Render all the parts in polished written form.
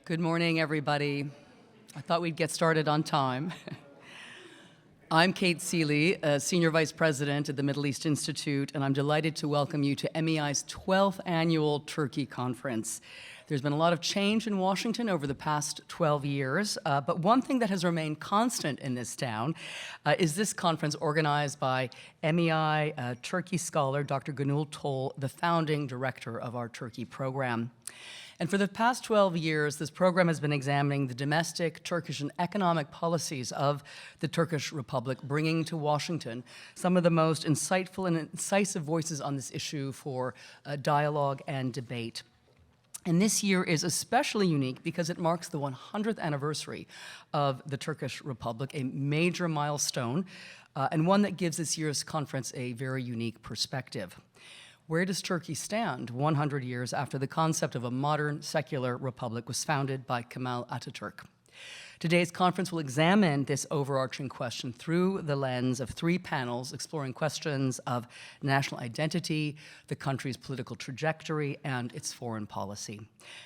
Good morning, everybody. I thought we'd get started on time. I'm Kate Seeley, Senior Vice President at the Middle East Institute, and I'm delighted to welcome you to MEI's 12th Annual Turkey Conference. There's been a lot of change in Washington over the past 12 years, but one thing that has remained constant in this town is this conference organized by MEI Turkey scholar Dr. Gönül Tol, the founding director of our Turkey program. And for the past 12 years, this program has been examining the domestic, Turkish, and economic policies of the Turkish Republic, bringing to Washington some of the most insightful and incisive voices on this issue for dialogue and debate. And this year is especially unique because it marks the 100th anniversary of the Turkish Republic, a major milestone, and one that gives this year's conference a very unique perspective. Where does Turkey stand 100 years after the concept of a modern secular republic was founded by Kemal Atatürk? Today's conference will examine this overarching question through the lens of three panels exploring questions of national identity, the country's political trajectory, and its foreign policy.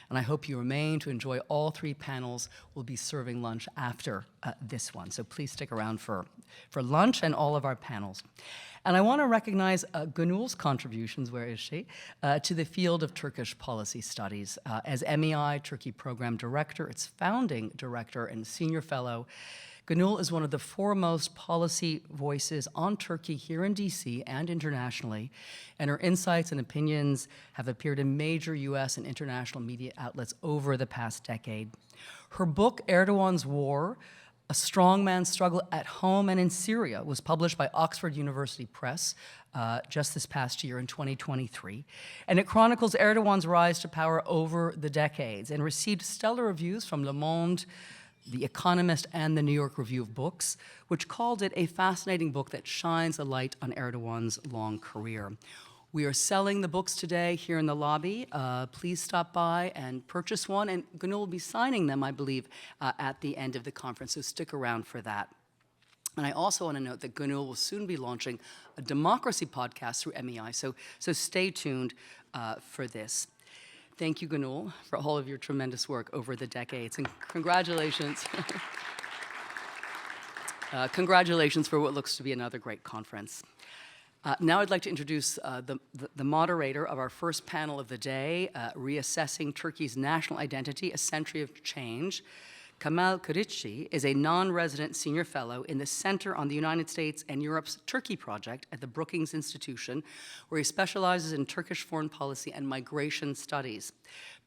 And I hope you remain to enjoy all three panels. We'll be serving lunch after this one, so please stick around for lunch and all of our panels. And I want to recognize Gönül's contributions, where is she, to the field of Turkish policy studies. As MEI Turkey Program Director, its founding director and senior fellow, Gönül is one of the foremost policy voices on Turkey here in DC and internationally, and her insights and opinions have appeared in major US and international media outlets over the past decade. Her book, Erdogan's War, A Strongman's Struggle at Home and in Syria, was published by Oxford University Press just this past year in 2023. And it chronicles Erdogan's rise to power over the decades and received stellar reviews from Le Monde, The Economist, and the New York Review of Books, which called it a fascinating book that shines a light on Erdogan's long career. We are selling the books today here in the lobby. Please stop by and purchase one, and Gönül will be signing them, I believe, at the end of the conference, so stick around for that. And I also want to note that Gönül will soon be launching a democracy podcast through MEI, so stay tuned for this. Thank you, Gönül, for all of your tremendous work over the decades, and congratulations. Congratulations for what looks to be another great conference. Now I'd like to introduce the moderator of our first panel of the day, Reassessing Turkey's National Identity, A Century of Change. Kemal Kılıçdaroğlu is a non-resident senior fellow in the Center on the United States and Europe's Turkey Project at the Brookings Institution, where he specializes in Turkish foreign policy and migration studies.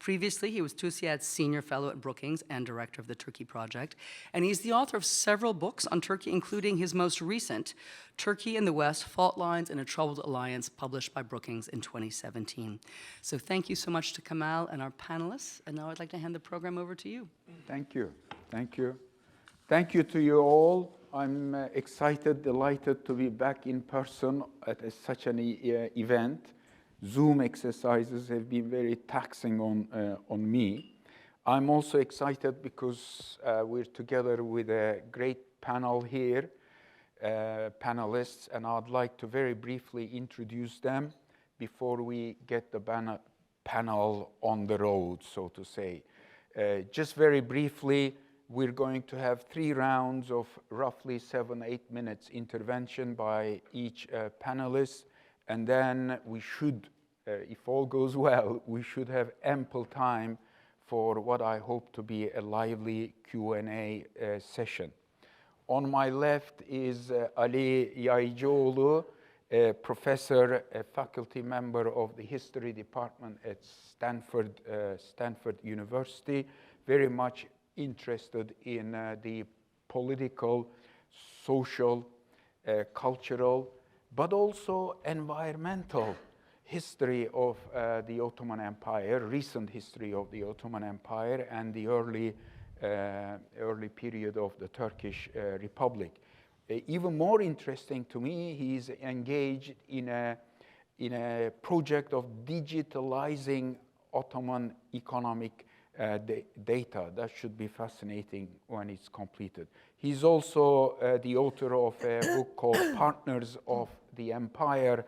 Previously, he was TÜSİAD's senior fellow at Brookings and director of the Turkey Project, and he's the author of several books on Turkey, including his most recent, Turkey in the West, Fault Lines in a Troubled Alliance, published by Brookings in 2017. So thank you so much to Kemal and our panelists, and now I'd like to hand the program over to you. Thank you. Thank you. Thank you to you all. I'm excited, delighted to be back in person at such an event. Zoom exercises have been very taxing on me. I'm also excited because we're together with a great panel here, panelists, and I'd like to very briefly introduce them before we get the panel on the road, so to say. Just very briefly, we're going to have 3 rounds of roughly 7-8 minutes intervention by each panelist, and then we should, if all goes well, we should have ample time for what I hope to be a lively Q&A session. On my left is Ali Yaycıoğlu, a professor, a faculty member of the history department at Stanford University, very much interested in the political, social, cultural, but also environmental history of the Ottoman Empire, recent history of the Ottoman Empire, and the early period of the Turkish Republic. Even more interesting to me, he's engaged in a project of digitalizing Ottoman economic data. That should be fascinating when it's completed. He's also the author of a book called Partners of the Empire,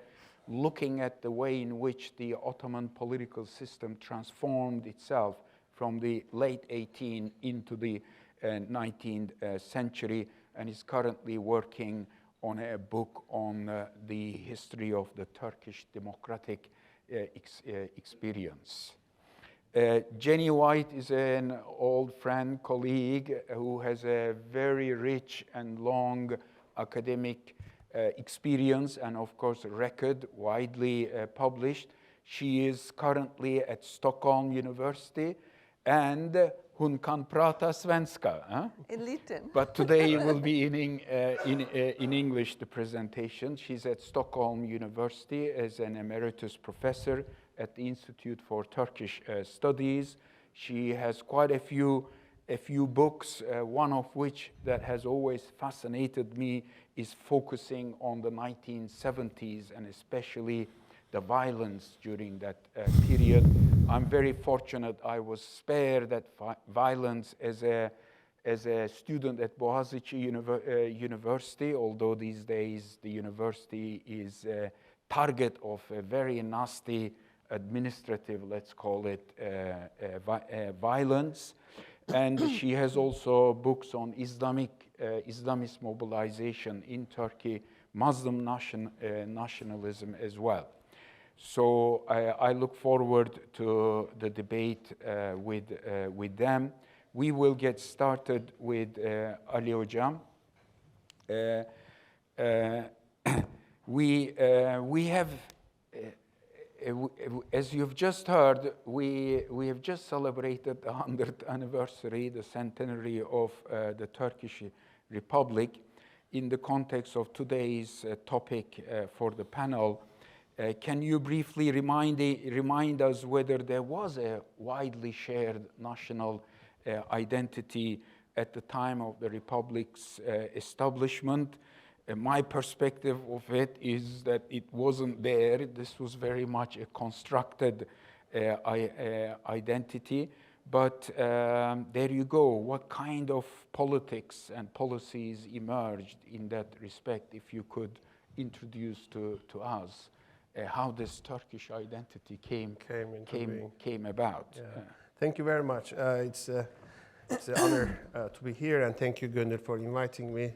looking at the way in which the Ottoman political system transformed itself from the late 18th into the 19th century, and is currently working on a book on the history of the Turkish democratic experience. Jenny White is an old friend, colleague, who has a very rich and long academic experience and, of course, record, widely published. She is currently at Stockholm University, and hon kan prata svenska. Huh? En liten. But today it will be in English, the presentation. She's at Stockholm University as an emeritus professor at the Institute for Turkish Studies. She has quite a few books, one of which that has always fascinated me is focusing on the 1970s and especially the violence during that period. I'm very fortunate I was spared that violence as a student at Boğaziçi University, although these days the university is a target of a very nasty administrative, let's call it, violence. And she has also books on Islamist mobilization in Turkey, Muslim nationalism as well. So I look forward to the debate with them. We will get started with Ali Hocam. We have, as you've just heard, we have just celebrated the 100th anniversary, the centenary of the Turkish Republic. In the context of today's topic for the panel, can you briefly remind us whether there was a widely shared national identity at the time of the Republic's establishment? My perspective of it is that it wasn't there. This was very much a constructed identity. But there you go. What kind of politics and policies emerged in that respect? If you could introduce to us how this Turkish identity came about. Yeah. Thank you very much. It's an honor to be here, and thank you, Gönül, for inviting me.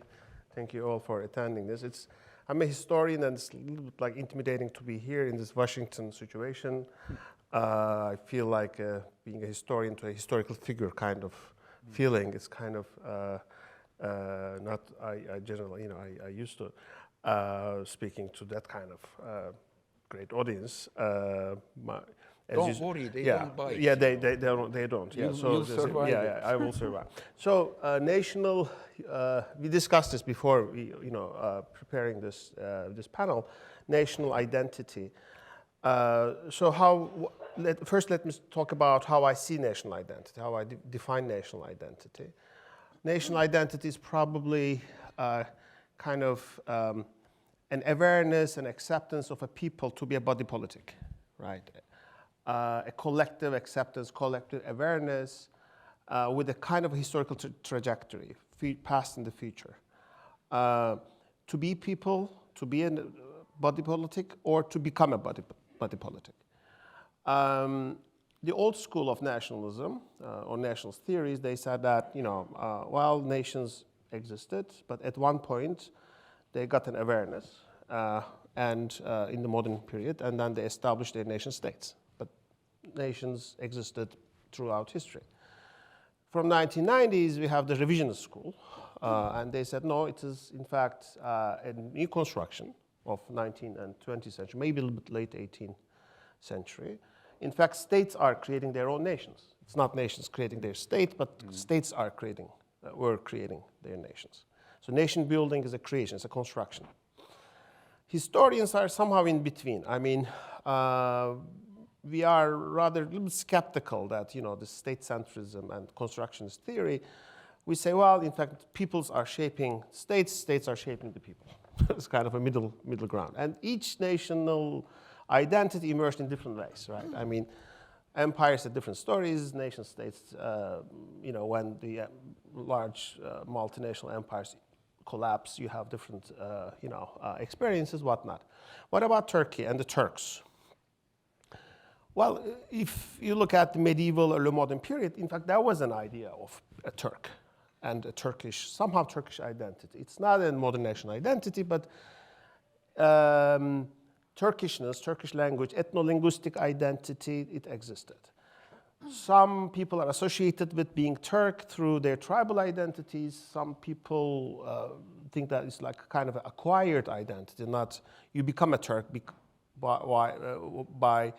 Thank you all for attending this. I'm a historian, and it's a little bit like intimidating to be here in this Washington situation. I feel like being a historian to a historical figure kind of feeling. It's kind of not. I generally, I used to speaking to that kind of great audience. Don't worry, they don't bite. Yeah, they don't. Yeah, you'll survive. Yeah, I will survive. So national. We discussed this before. Preparing this panel, national identity. First, let me talk about how I see national identity, how I define national identity. National identity is probably kind of an awareness and acceptance of a people to be a body politic, right? A collective acceptance, collective awareness with a kind of historical trajectory, past and the future. To be people, to be a body politic, or to become a body politic. The old school of nationalism or nationalist theories, they said that, while nations existed, but at one point they got an awareness and in the modern period, and then they established their nation states. But nations existed throughout history. From 1990s, we have the revisionist school, and they said, no, it is in fact a new construction of 19th and 20th century, maybe a little bit late 18th century. In fact, states are creating their own nations. It's not nations creating their state, but states are were creating their nations. So nation building is a creation, it's a construction. Historians are somehow in between. I mean, we are rather a little bit skeptical that, the state centrism and constructionist theory, we say, well, in fact, peoples are shaping states, states are shaping the people. It's kind of a middle ground. And each national identity emerged in different ways, right? I mean, empires had different stories, nation states, when the large multinational empires collapse, you have different, experiences, whatnot. What about Turkey and the Turks? Well, if you look at the medieval early modern period, in fact, there was an idea of a Turk and a Turkish, somehow Turkish identity. It's not a modern national identity, but Turkishness, Turkish language, ethno-linguistic identity, it existed. Some people are associated with being Turk through their tribal identities. Some people think that it's like kind of an acquired identity, not you become a Turk by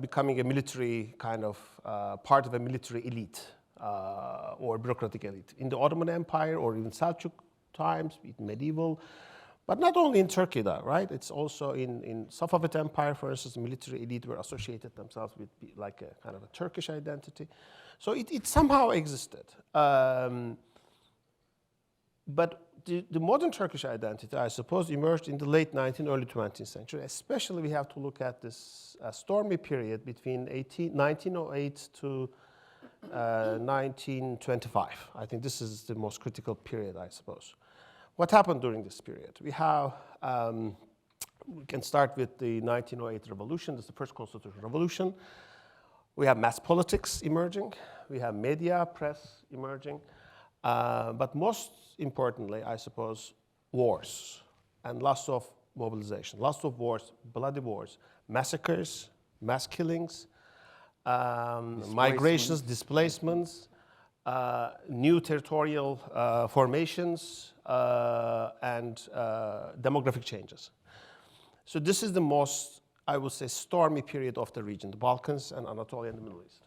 becoming a military kind of part of a military elite or bureaucratic elite. In the Ottoman Empire or even Seljuk times, medieval, but not only in Turkey though, right? It's also in Safavid Empire, for instance, military elite were associated themselves with like a kind of a Turkish identity. So it somehow existed. But the modern Turkish identity, I suppose, emerged in the late 19th, early 20th century. Especially we have to look at this stormy period between 1908 to 1925. I think this is the most critical period, I suppose. What happened during this period? We have, we can start with the 1908 revolution. This is the first constitutional revolution. We have mass politics emerging. We have media, press emerging. But most importantly, I suppose, wars and lots of mobilization, lots of wars, bloody wars, massacres, mass killings, migrations, displacements, new territorial formations, and demographic changes. So this is the most, I would say, stormy period of the region, the Balkans and Anatolia and the Middle East.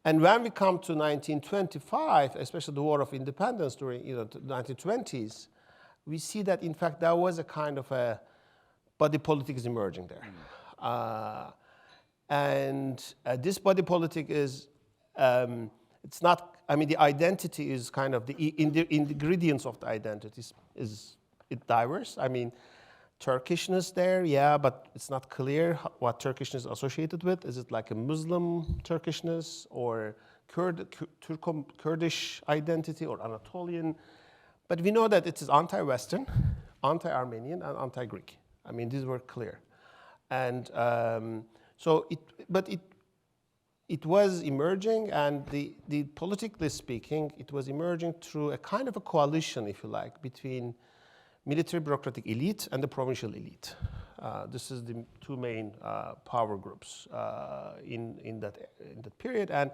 And when we come to 1925, especially the War of Independence during the 1920s, we see that in fact there was a kind of a body politics emerging there. This body politic is, it's not, I mean, the identity is kind of, the ingredients of the identity is diverse. I mean, Turkishness there, yeah, but it's not clear what Turkishness is associated with. Is it like a Muslim Turkishness or Kurdish identity or Anatolian? But we know that it is anti-Western, anti-Armenian, and anti-Greek. I mean, these were clear. And it was emerging, and the politically speaking, it was emerging through a kind of a coalition, if you like, between military bureaucratic elite and the provincial elite. This is the two main power groups in that period, and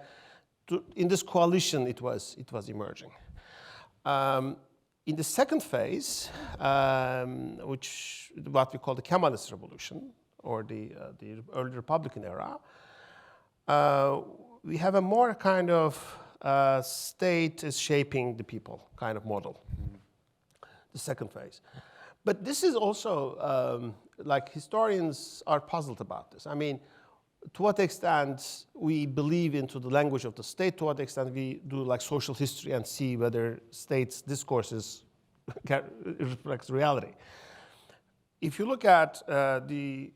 in this coalition, it was emerging. In the second phase, which what we call the Kemalist Revolution or the early Republican era, we have a more kind of state is shaping the people kind of model. The second phase. But this is also, like historians are puzzled about this. I mean, to what extent we believe into the language of the state, to what extent we do like social history and see whether states' discourses reflects reality. If you look at the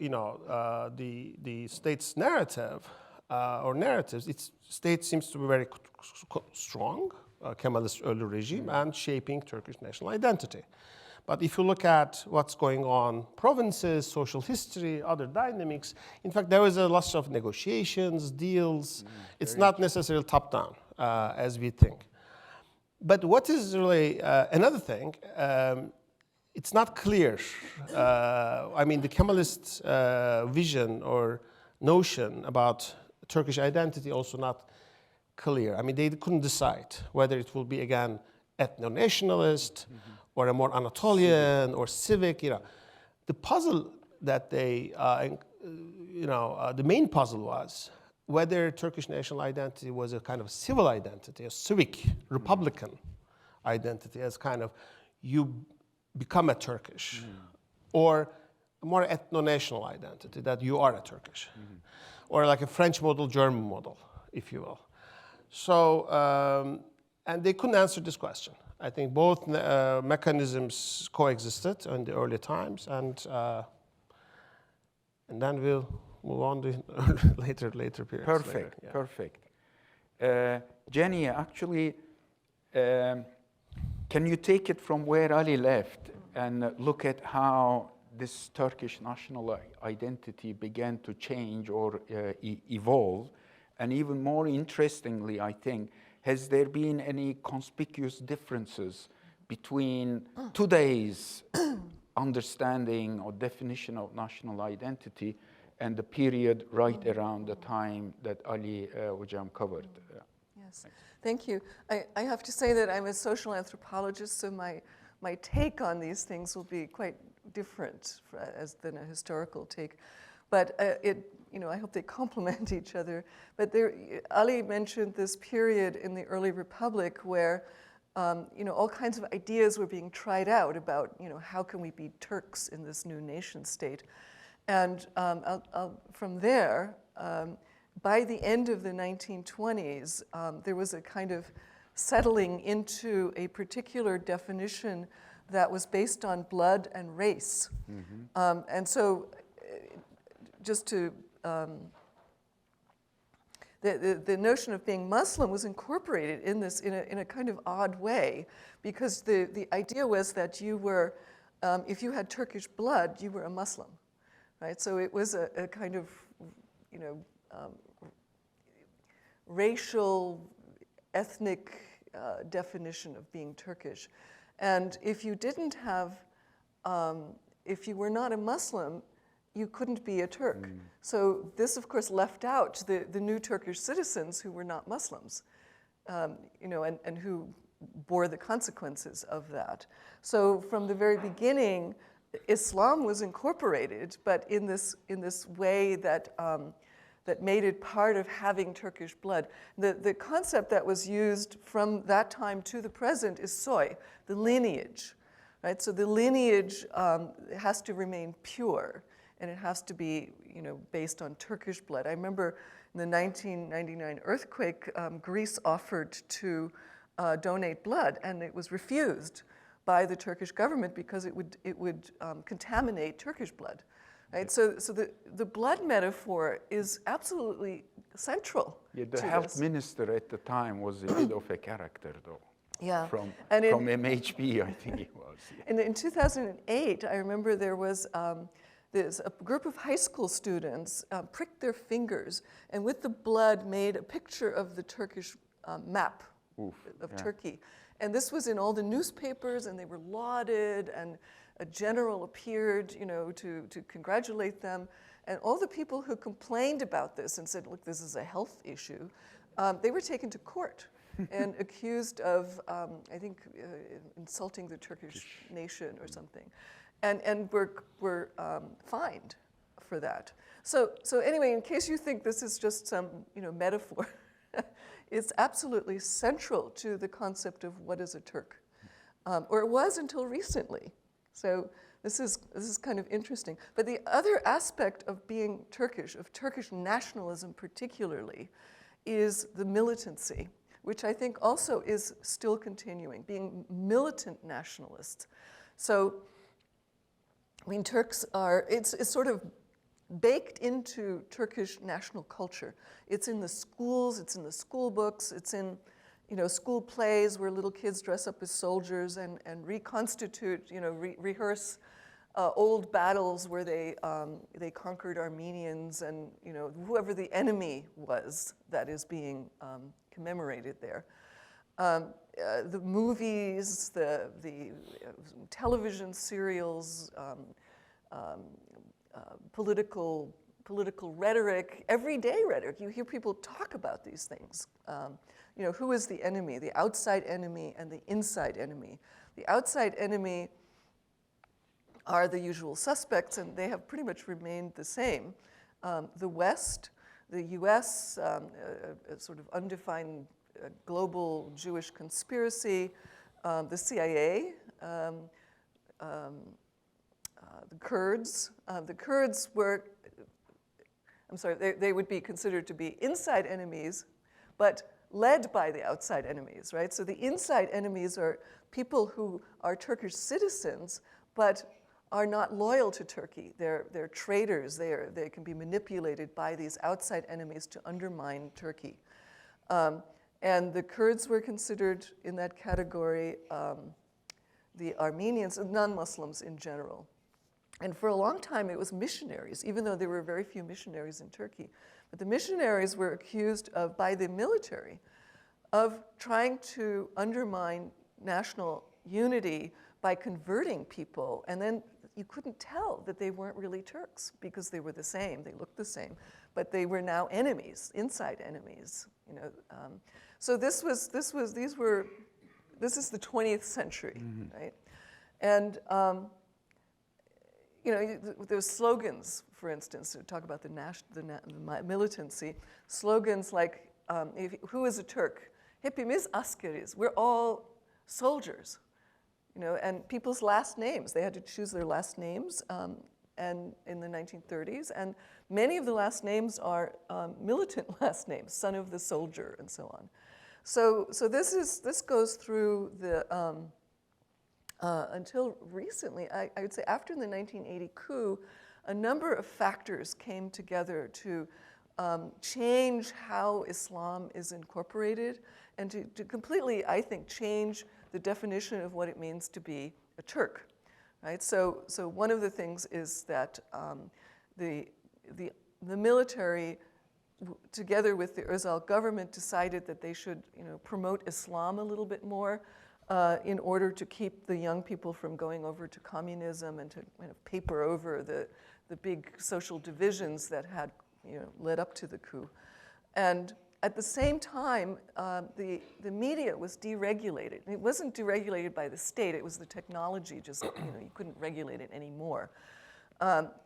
state's narrative or narratives, state seems to be very strong, Kemalist early regime, and shaping Turkish national identity. But if you look at what's going on, provinces, social history, other dynamics, in fact, there was a lot of negotiations, deals. It's not necessarily top-down, as we think. But what is really another thing, it's not clear. I mean, the Kemalist vision or notion about Turkish identity also not clear. I mean, they couldn't decide whether it will be, again, ethno-nationalist or a more Anatolian or civic, The puzzle that they, the main puzzle was whether Turkish national identity was a kind of civil identity, a civic, republican identity, as kind of you become a Turkish, or a more ethno-national identity, that you are a Turkish, or like a French model, German model, if you will. So, and they couldn't answer this question. I think both mechanisms coexisted in the early times, and then we'll move on to later periods. Perfect, later, yeah. Perfect. Jenny, actually, can you take it from where Ali left and look at how this Turkish national identity began to change or evolve? And even more interestingly, I think, has there been any conspicuous differences between today's understanding or definition of national identity and the period right around the time that Ali Hocam covered? Yes, thank you. I have to say that I'm a social anthropologist, so my take on these things will be quite different than a historical take. But I hope they complement each other. But Ali mentioned this period in the early Republic where, all kinds of ideas were being tried out about, how can we be Turks in this new nation state? And from there, by the end of the 1920s, there was a kind of settling into a particular definition that was based on blood and race. Mm-hmm. And so, just to, the notion of being Muslim was incorporated in this in a kind of odd way, because the idea was that you were, if you had Turkish blood, you were a Muslim, right? So it was a kind of, racial, ethnic definition of being Turkish. And if you didn't have, if you were not a Muslim, you couldn't be a Turk. Mm. So this, of course, left out the new Turkish citizens who were not Muslims, and who bore the consequences of that. So from the very beginning, Islam was incorporated, but in this way that that made it part of having Turkish blood. The concept that was used from that time to the present is soy, the lineage, right? So the lineage has to remain pure, and it has to be, based on Turkish blood. I remember in the 1999 earthquake, Greece offered to donate blood, and it was refused by the Turkish government because it would contaminate Turkish blood. Right, so the blood metaphor is absolutely central. Yeah, the to health this. Minister at the time was a bit of a character, though. Yeah, from MHP, I think it was. Yeah. And in 2008, I remember there was a group of high school students pricked their fingers and with the blood made a picture of the Turkish map of Turkey. And this was in all the newspapers, and they were lauded, and a general appeared, to congratulate them. And all the people who complained about this and said, look, this is a health issue, they were taken to court and accused of, I think, insulting the Turkish nation or something. And were fined for that. So anyway, in case you think this is just some, metaphor, it's absolutely central to the concept of what is a Turk, or it was until recently. So this is kind of interesting. But the other aspect of being Turkish, of Turkish nationalism particularly, is the militancy, which I think also is still continuing, being militant nationalists. So, I mean, Turks are, it's sort of baked into Turkish national culture. It's in the schools, it's in the school books, it's in school plays where little kids dress up as soldiers and reconstitute, rehearse old battles where they conquered Armenians and, whoever the enemy was that is being commemorated there. The movies, the television serials, political rhetoric, everyday rhetoric. You hear people talk about these things. Who is the enemy, the outside enemy and the inside enemy. The outside enemy are the usual suspects, and they have pretty much remained the same. The West, the US, a sort of undefined global Jewish conspiracy, the CIA, the Kurds. The Kurds were, they would be considered to be inside enemies, but led by the outside enemies, right? So the inside enemies are people who are Turkish citizens, but are not loyal to Turkey. They're traitors. They can be manipulated by these outside enemies to undermine Turkey. And the Kurds were considered in that category, the Armenians, and non-Muslims in general. And for a long time, it was missionaries, even though there were very few missionaries in Turkey. But the missionaries were accused of, by the military, of trying to undermine national unity by converting people. And then you couldn't tell that they weren't really Turks because they were the same, they looked the same, but they were now enemies, inside enemies. You know, so this is the 20th century, right? And you know, there's slogans, for instance, to talk about the militancy. Slogans like, who is a Turk? Hepimiz askeriz. We're all soldiers, you know, and people's last names. They had to choose their last names, and in the 1930s, and many of the last names are militant last names, son of the soldier, and so on. So this goes through the. Until recently, I would say after the 1980 coup, a number of factors came together to change how Islam is incorporated and to completely, I think, change the definition of what it means to be a Turk, right? So one of the things is that the military, together with the Özal government, decided that they should, you know, promote Islam a little bit more. In order to keep the young people from going over to communism and to kind of paper over the big social divisions that had, you know, led up to the coup. And at the same time, the media was deregulated. It wasn't deregulated by the state, it was the technology, just, you know, you couldn't regulate it anymore.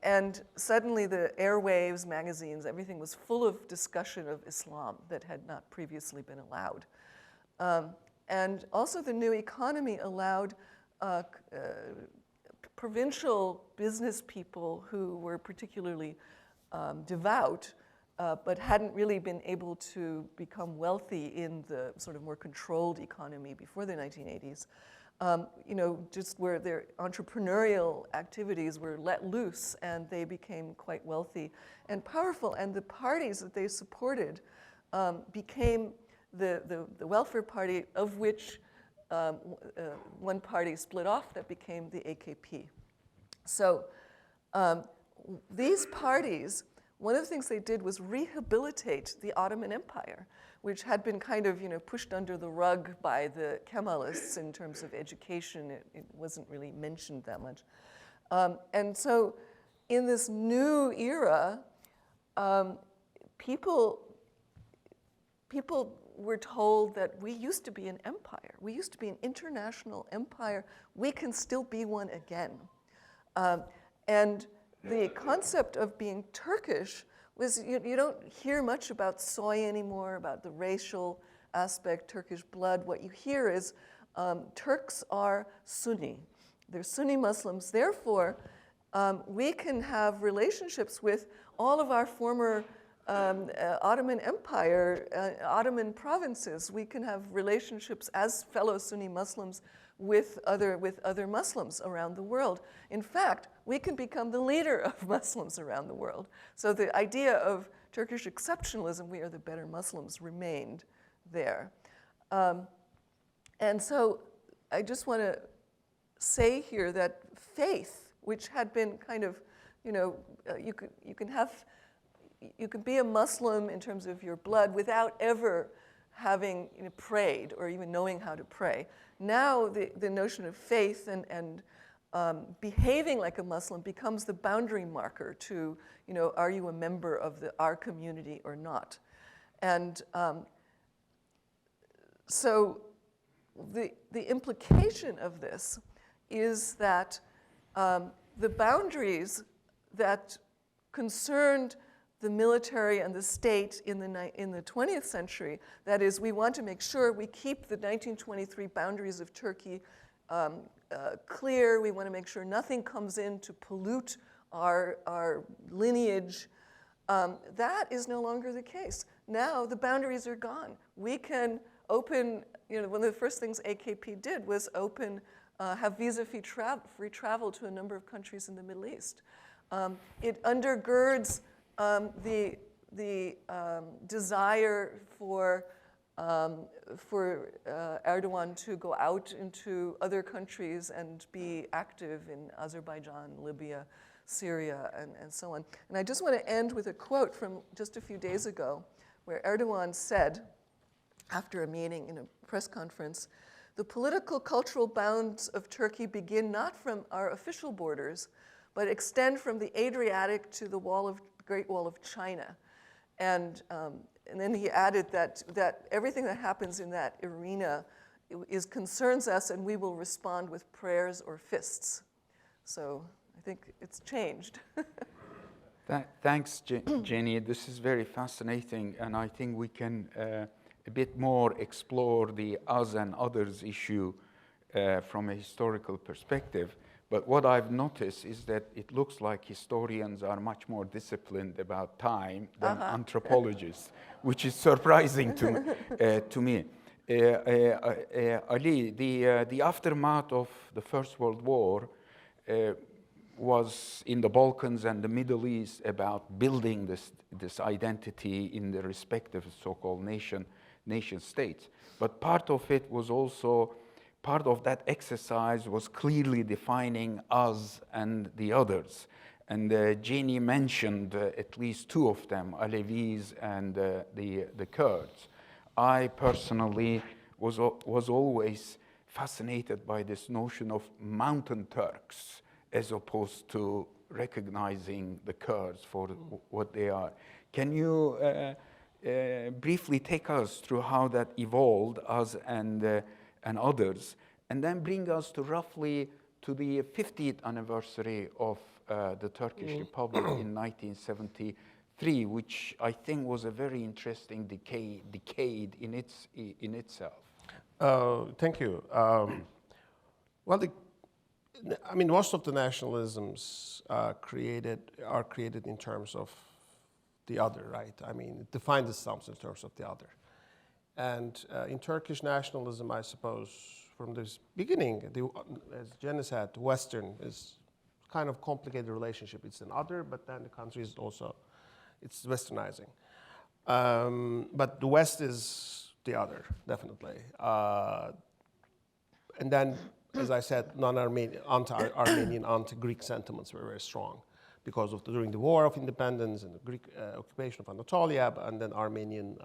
And suddenly the airwaves, magazines, everything was full of discussion of Islam that had not previously been allowed. And also the new economy allowed provincial business people who were particularly devout, but hadn't really been able to become wealthy in the sort of more controlled economy before the 1980s, you know, just where their entrepreneurial activities were let loose and they became quite wealthy and powerful. And the parties that they supported became the welfare party, of which one party split off that became the AKP. So these parties, one of the things they did was rehabilitate the Ottoman Empire, which had been kind of, you know, pushed under the rug by the Kemalists in terms of education. It wasn't really mentioned that much. And so in this new era, people were told that we used to be an empire. We used to be an international empire. We can still be one again. And the concept of being Turkish was, you don't hear much about soy anymore, about the racial aspect, Turkish blood. What you hear is Turks are Sunni. They're Sunni Muslims. Therefore, we can have relationships with all of our former Ottoman Empire, Ottoman provinces. We can have relationships as fellow Sunni Muslims with other Muslims around the world. In fact, we can become the leader of Muslims around the world. So the idea of Turkish exceptionalism, we are the better Muslims, remained there. And so I just want to say here that faith, which had been kind of, you know, you can be a Muslim in terms of your blood without ever having, you know, prayed or even knowing how to pray. Now the notion of faith and behaving like a Muslim becomes the boundary marker to, you know, are you a member of our community or not? And so the implication of this is that the boundaries that concerned the military and the state in the 20th century, that is, we want to make sure we keep the 1923 boundaries of Turkey clear. We want to make sure nothing comes in to pollute our lineage. That is no longer the case. Now the boundaries are gone. We can open, you know, one of the first things AKP did was have visa-free travel to a number of countries in the Middle East. It undergirds the desire for Erdogan to go out into other countries and be active in Azerbaijan, Libya, Syria, and so on. And I just want to end with a quote from just a few days ago, where Erdogan said, after a meeting in a press conference, "The political cultural bounds of Turkey begin not from our official borders, but extend from the Adriatic to the Great Wall of China." And then he added that everything that happens in that arena concerns us, and we will respond with prayers or fists. So I think it's changed. Thanks, Jenny. This is very fascinating, and I think we can a bit more explore the us and others issue from a historical perspective. But what I've noticed is that it looks like historians are much more disciplined about time than anthropologists, which is surprising to me. Ali, the aftermath of the First World War was in the Balkans and the Middle East about building this identity in the respective so-called nation states. But part of it was also, part of that exercise was clearly defining us and the others. And Jeannie mentioned at least two of them, Alevis and the Kurds. I personally was always fascinated by this notion of mountain Turks as opposed to recognizing the Kurds for what they are. Can you briefly take us through how that evolved, us and others, and then bring us to roughly to the 50th anniversary of the Turkish Republic in 1973, which I think was a very interesting decade in itself. Thank you. Well, I mean, most of the nationalisms are created in terms of the other, right? I mean, it defines itself in terms of the other. And in Turkish nationalism, I suppose, from this beginning, as Jenny said, Western is kind of complicated relationship. It's an other, but then the country is also, it's westernizing. But the West is the other, definitely. And then, as I said, non-Armenian, anti-Armenian, anti-Greek sentiments were very strong because of during the War of Independence and the Greek occupation of Anatolia, and then Armenian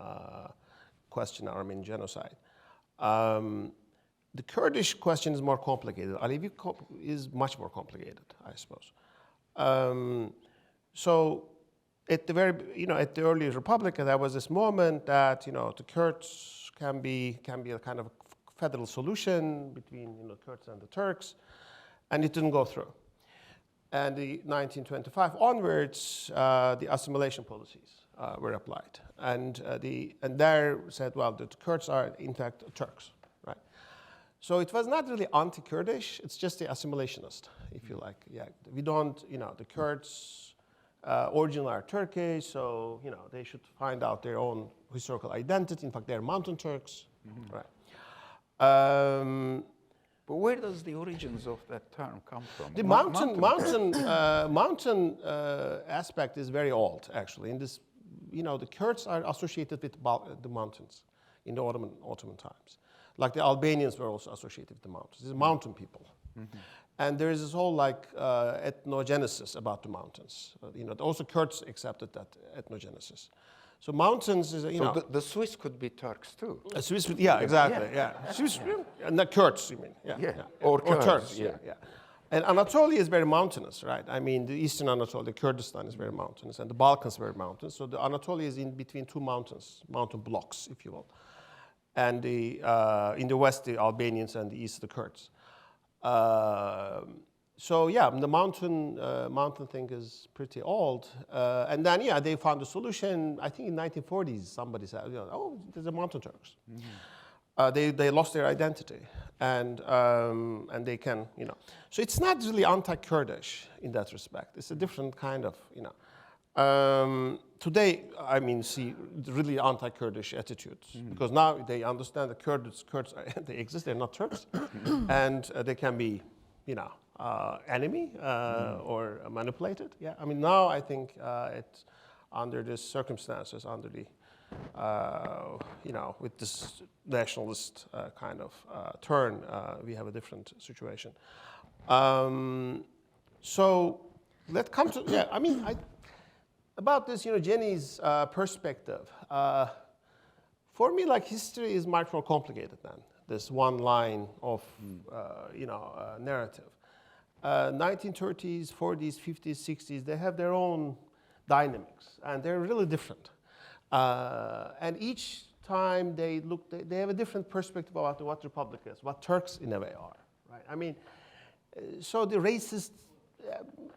question, Armenian genocide. The Kurdish question is more complicated. Alevi is much more complicated, I suppose. So at the very, at the early Republic, there was this moment that, the Kurds can be a kind of federal solution between, Kurds and the Turks, and it didn't go through. And the 1925 onwards, the assimilation policies were applied, and there said, well, the Kurds are in fact Turks, right? So it was not really anti-Kurdish; it's just the assimilationist, if you like. Yeah, we don't, the Kurds originally are Turkish, so they should find out their own historical identity. In fact, they're mountain Turks, right? But where does the origins of that term come from? The mountain aspect is very old, actually. In this, the Kurds are associated with the mountains in the Ottoman times. Like the Albanians were also associated with the mountains. These are mountain people. And there is this whole ethnogenesis about the mountains. Also Kurds accepted that ethnogenesis. So mountains is, the Swiss could be Turks too. Swiss, yeah, exactly, yeah. Swiss, not Kurds, you mean? Yeah. Or Turks, yeah. And Anatolia is very mountainous, right? I mean, the eastern Anatolia, Kurdistan is very mountainous, and the Balkans are very mountainous. So the Anatolia is in between two mountains, mountain blocks, if you will. And in the west, the Albanians, and the east, the Kurds. So yeah, the mountain thing is pretty old. And then, they found a solution. I think in 1940s, somebody said, there's the mountain Turks. They lost their identity, and they can, So it's not really anti-Kurdish in that respect. It's a different kind of, Today, I mean, see really anti-Kurdish attitudes because now they understand the Kurds they exist. They're not Turks, and they can be, enemy or manipulated. Yeah, I mean now I think it's under these circumstances, under the with this nationalist kind of turn, we have a different situation. So let's come to, yeah, I mean, about this, Jenny's perspective. For me, like, history is much more complicated than this one line of, narrative. 1930s, 40s, 50s, 60s, they have their own dynamics, and they're really different. And each time they have a different perspective about what republic is, what Turks in a way are, right? I mean, so the racist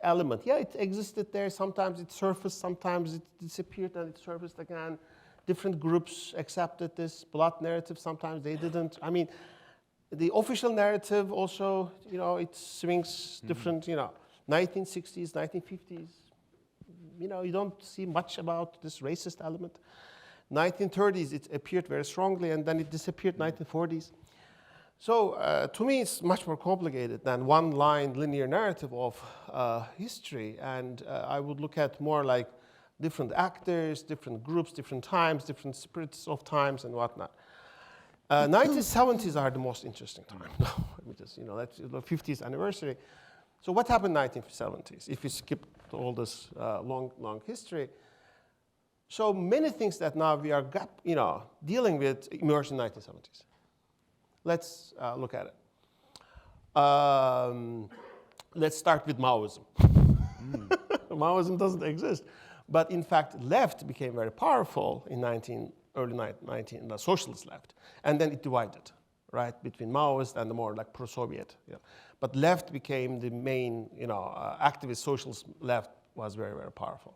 element, yeah, it existed there. Sometimes it surfaced, sometimes it disappeared and it surfaced again. Different groups accepted this blood narrative, sometimes they didn't. I mean, the official narrative also, it swings different, 1960s, 1950s. You don't see much about this racist element. 1930s, it appeared very strongly, and then it disappeared 1940s. So to me, it's much more complicated than one-line linear narrative of history. And I would look at more like different actors, different groups, different times, different spirits of times, and whatnot. 1970s are the most interesting time. Let me just, that's the 50th anniversary. So what happened in 1970s? If we skip all this long history, so many things that now we are, dealing with emerged in 1970s. Let's look at it. Let's start with Maoism. Maoism doesn't exist, but in fact, left became very powerful in early 19, the socialist left, and then it divided, right, between Maoist and the more like pro-Soviet. But left became the main, activist socialist left was very, very powerful.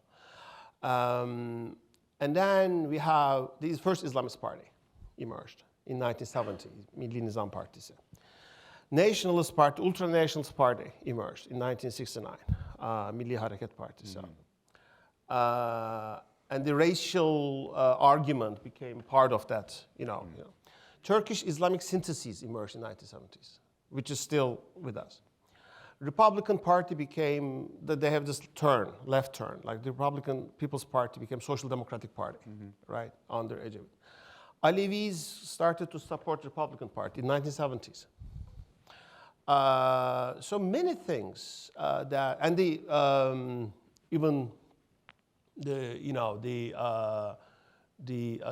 And then we have the first Islamist party emerged in 1970, Milli Nizam Partisi. Nationalist party, ultra-nationalist party emerged in 1969, Milli Hareket Partisi. And the racial argument became part of that, Turkish Islamic syntheses emerged in 1970s, which is still with us. Republican Party became, they have this turn, left turn, like the Republican People's Party became Social Democratic Party, right, under Ecevit. Alevis started to support the Republican Party in 1970s. So many things that, and even the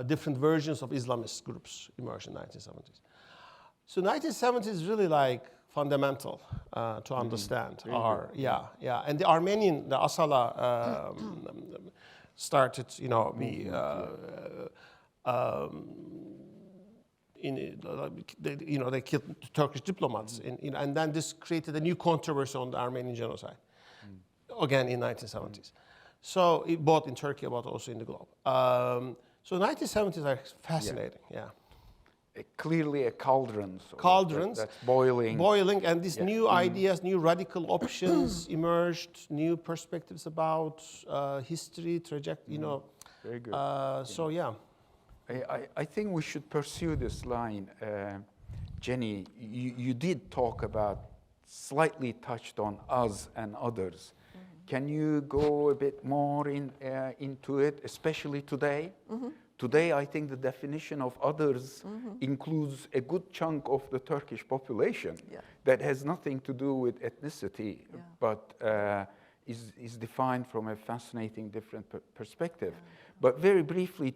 different versions of Islamist groups emerged in 1970s. So 1970s is really like fundamental to understand and the Armenian, the Asala started, they killed Turkish diplomats, and then this created a new controversy on the Armenian genocide, again in 1970s. So both in Turkey, but also in the globe. So 1970s are fascinating, Clearly a cauldron. So Cauldrons. That's boiling. Boiling, and these new ideas, new radical options emerged, new perspectives about history, trajectory, Very good. So, yeah. I think we should pursue this line. Jenny, you did talk about, slightly touched on us and others. Can you go a bit more into it, especially today? Today, I think the definition of others includes a good chunk of the Turkish population that has nothing to do with ethnicity, but is defined from a fascinating different perspective. But very briefly,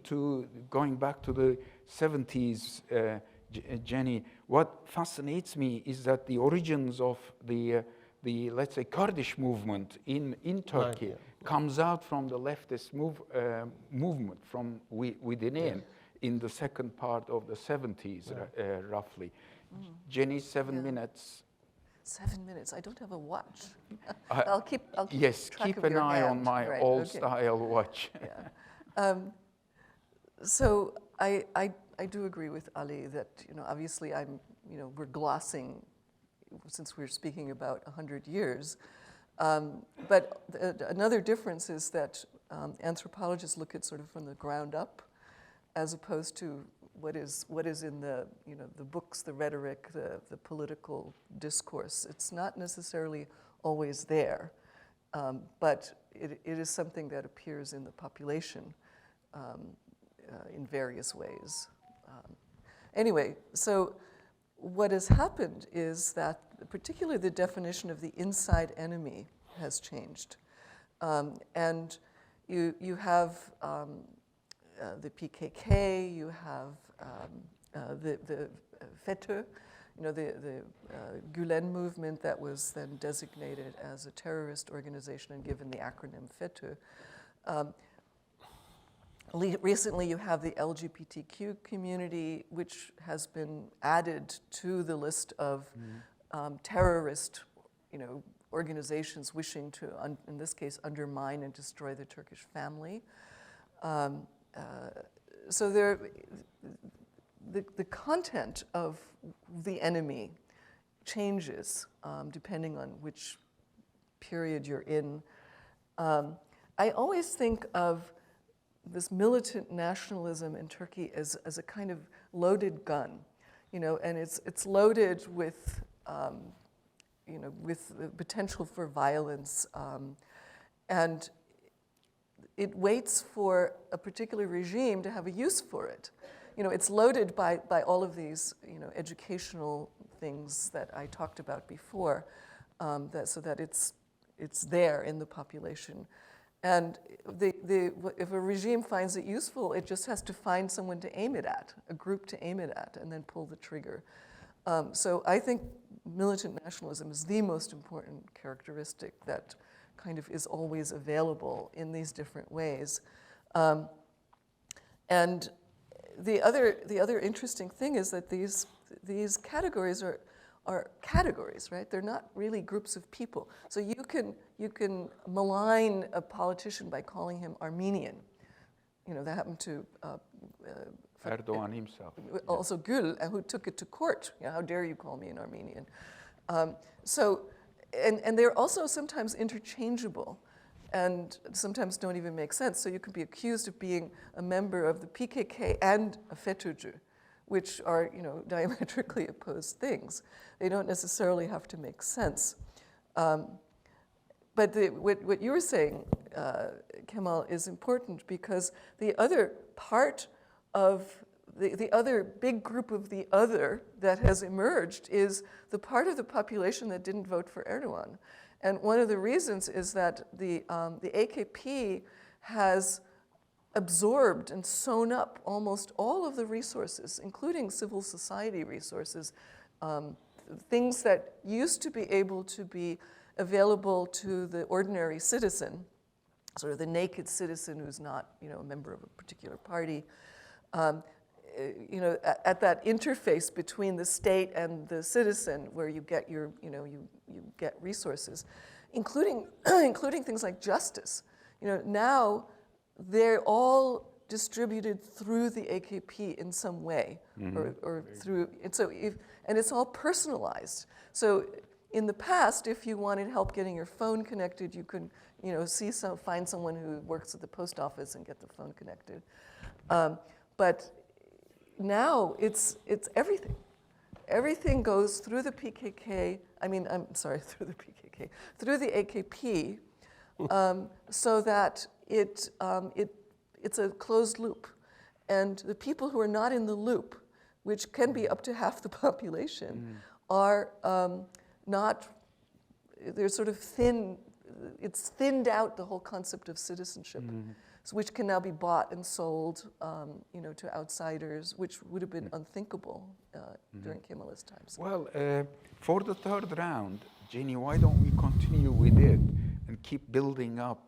going back to the 70s, Jenny, what fascinates me is that the origins of the let's say Kurdish movement in Turkey comes out from the leftist movement from within in the second part of the 70s, roughly. Jenny, 7 minutes. 7 minutes. I don't have a watch. I'll keep yes, track keep of an your eye on hand. my old style watch. So I do agree with Ali that obviously we're glossing since we're speaking about 100 years. But another difference is that anthropologists look at sort of from the ground up, as opposed to what is in the the books, the rhetoric, the political discourse. It's not necessarily always there, but it is something that appears in the population in various ways. Anyway, so what has happened is that particularly the definition of the inside enemy has changed. And you have the PKK, you have the FETÖ, the Gülen movement that was then designated as a terrorist organization and given the acronym FETÖ. Recently, you have the LGBTQ community, which has been added to the list of terrorist, organizations wishing to, in this case, undermine and destroy the Turkish family. So the content of the enemy changes depending on which period you're in. I always think of this militant nationalism in Turkey as a kind of loaded gun, and it's loaded with, with the potential for violence, and it waits for a particular regime to have a use for it. It's loaded by all of these, educational things that I talked about before, so that it's there in the population. And if a regime finds it useful, it just has to find someone to aim it at, a group to aim it at, and then pull the trigger. So I think militant nationalism is the most important characteristic that kind of is always available in these different ways. And the other interesting thing is that these categories are categories, right? They're not really groups of people. So you can malign a politician by calling him Armenian. That happened to Erdogan himself. Also Gül, who took it to court. How dare you call me an Armenian? And they're also sometimes interchangeable and sometimes don't even make sense. So you can be accused of being a member of the PKK and a FETÖ'cü, which are, diametrically opposed things. They don't necessarily have to make sense. But what you were saying, Kemal, is important because the other part of the other big group of the other that has emerged is the part of the population that didn't vote for Erdogan. And one of the reasons is that the AKP has absorbed and sewn up almost all of the resources, including civil society resources, things that used to be able to be available to the ordinary citizen, sort of the naked citizen who's not, a member of a particular party. At that interface between the state and the citizen, where you get you get resources, including things like justice. Now they're all distributed through the AKP in some way, or through. And it's all personalized. So in the past, if you wanted help getting your phone connected, you could find someone who works at the post office and get the phone connected. But now it's everything. Everything goes through the PKK. Through the PKK, through the AKP, so that it's a closed loop, and the people who are not in the loop, which can be up to half the population, are not. They're sort of thin. It's thinned out the whole concept of citizenship. So which can now be bought and sold, to outsiders, which would have been unthinkable during Kemalist times. Well, for the third round, Jenny, why don't we continue with it and keep building up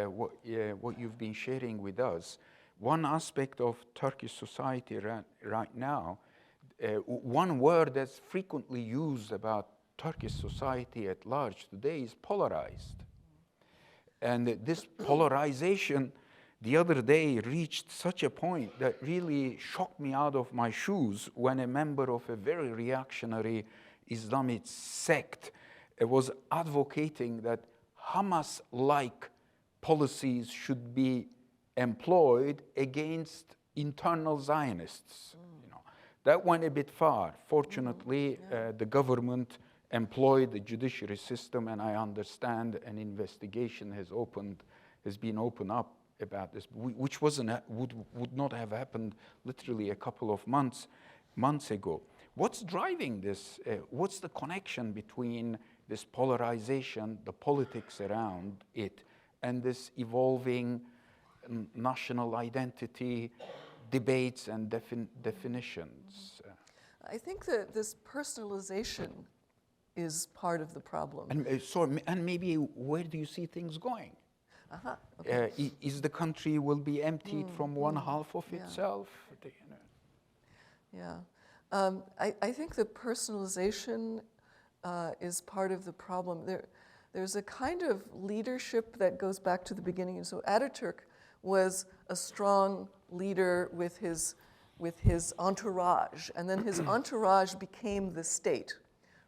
what you've been sharing with us? One aspect of Turkish society right now, one word that's frequently used about Turkish society at large today is polarized. And this polarization the other day reached such a point that really shocked me out of my shoes when a member of a very reactionary Islamic sect was advocating that Hamas-like policies should be employed against internal Zionists. That went a bit far. Fortunately, the government employed the judiciary system, and I understand an investigation has been opened up about this, which would not have happened literally a couple of months ago. What's driving this? What's the connection between this polarization, the politics around it, and this evolving national identity debates and definitions. I think that this personalization is part of the problem. And maybe where do you see things going? Okay. Is the country will be emptied from one half of itself? Yeah. I think the personalization is part of the problem. There's a kind of leadership that goes back to the beginning. So Ataturk was a strong leader with his entourage, and then his entourage became the state,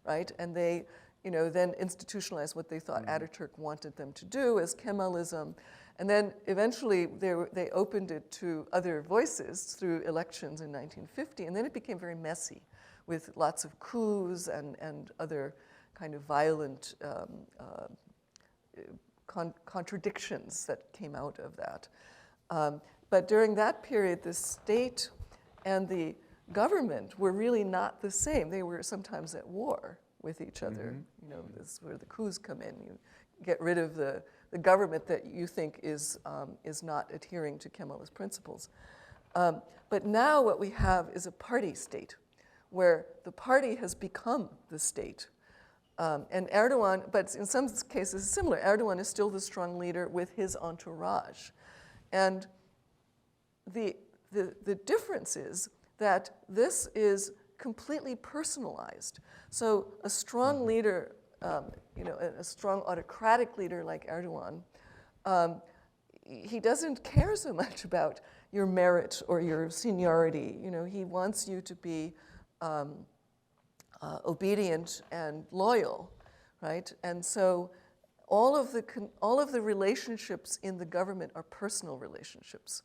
right? And they, then institutionalized what they thought Ataturk wanted them to do as Kemalism, and then eventually they opened it to other voices through elections in 1950, and then it became very messy, with lots of coups and other kind of violent contradictions that came out of that. But during that period, the state and the government were really not the same. They were sometimes at war with each other. This is where the coups come in. You get rid of the government that you think is not adhering to Kemalist principles. But now what we have is a party state, where the party has become the state. And Erdogan, but in some cases similar, Erdogan is still the strong leader with his entourage. And the difference is that this is completely personalized. So a strong leader, a strong autocratic leader like Erdogan, he doesn't care so much about your merit or your seniority. He wants you to be obedient and loyal, right? And so all of the relationships in the government are personal relationships,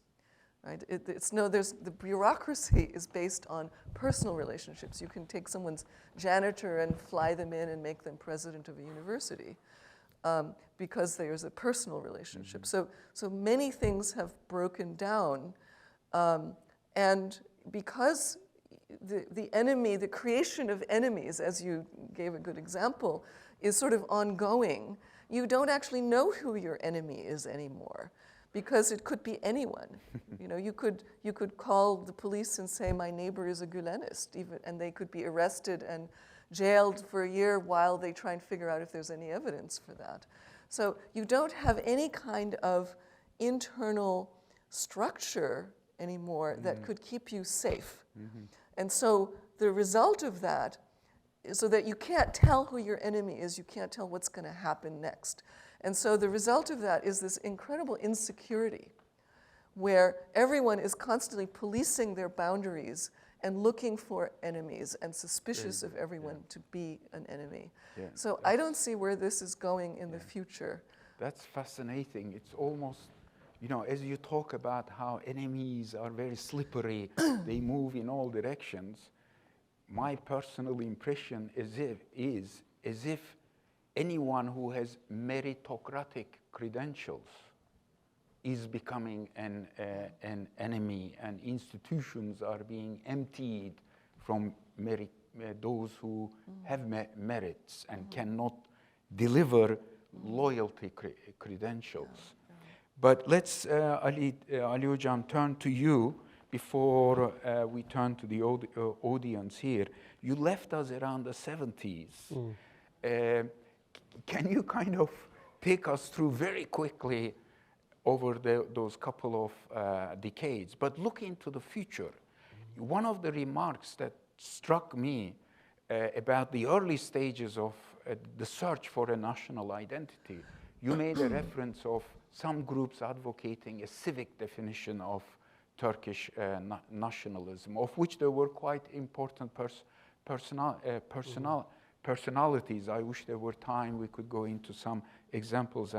right? The bureaucracy is based on personal relationships. You can take someone's janitor and fly them in and make them president of a university because there's a personal relationship. So many things have broken down, and because the enemy, the creation of enemies, as you gave a good example, is sort of ongoing. You don't actually know who your enemy is anymore, because it could be anyone. You could call the police and say, my neighbor is a Gülenist, and they could be arrested and jailed for a year while they try and figure out if there's any evidence for that. So you don't have any kind of internal structure anymore that could keep you safe. And so the result of that is so that you can't tell who your enemy is, you can't tell what's going to happen next. And so the result of that is this incredible insecurity where everyone is constantly policing their boundaries and looking for enemies and suspicious of everyone to be an enemy. So I don't see where this is going in the future. That's fascinating. It's almost, as you talk about how enemies are very slippery, they move in all directions, my personal impression is as if anyone who has meritocratic credentials is becoming an enemy, and institutions are being emptied from those who have merits and cannot deliver loyalty credentials. But let's, Ali Hocam, turn to you before we turn to the audience here. You left us around the 70s. Can you kind of take us through very quickly over those couple of decades, but look into the future? One of the remarks that struck me about the early stages of the search for a national identity, you made a reference of some groups advocating a civic definition of Turkish nationalism, of which there were quite important personalities. I wish there were time, we could go into some examples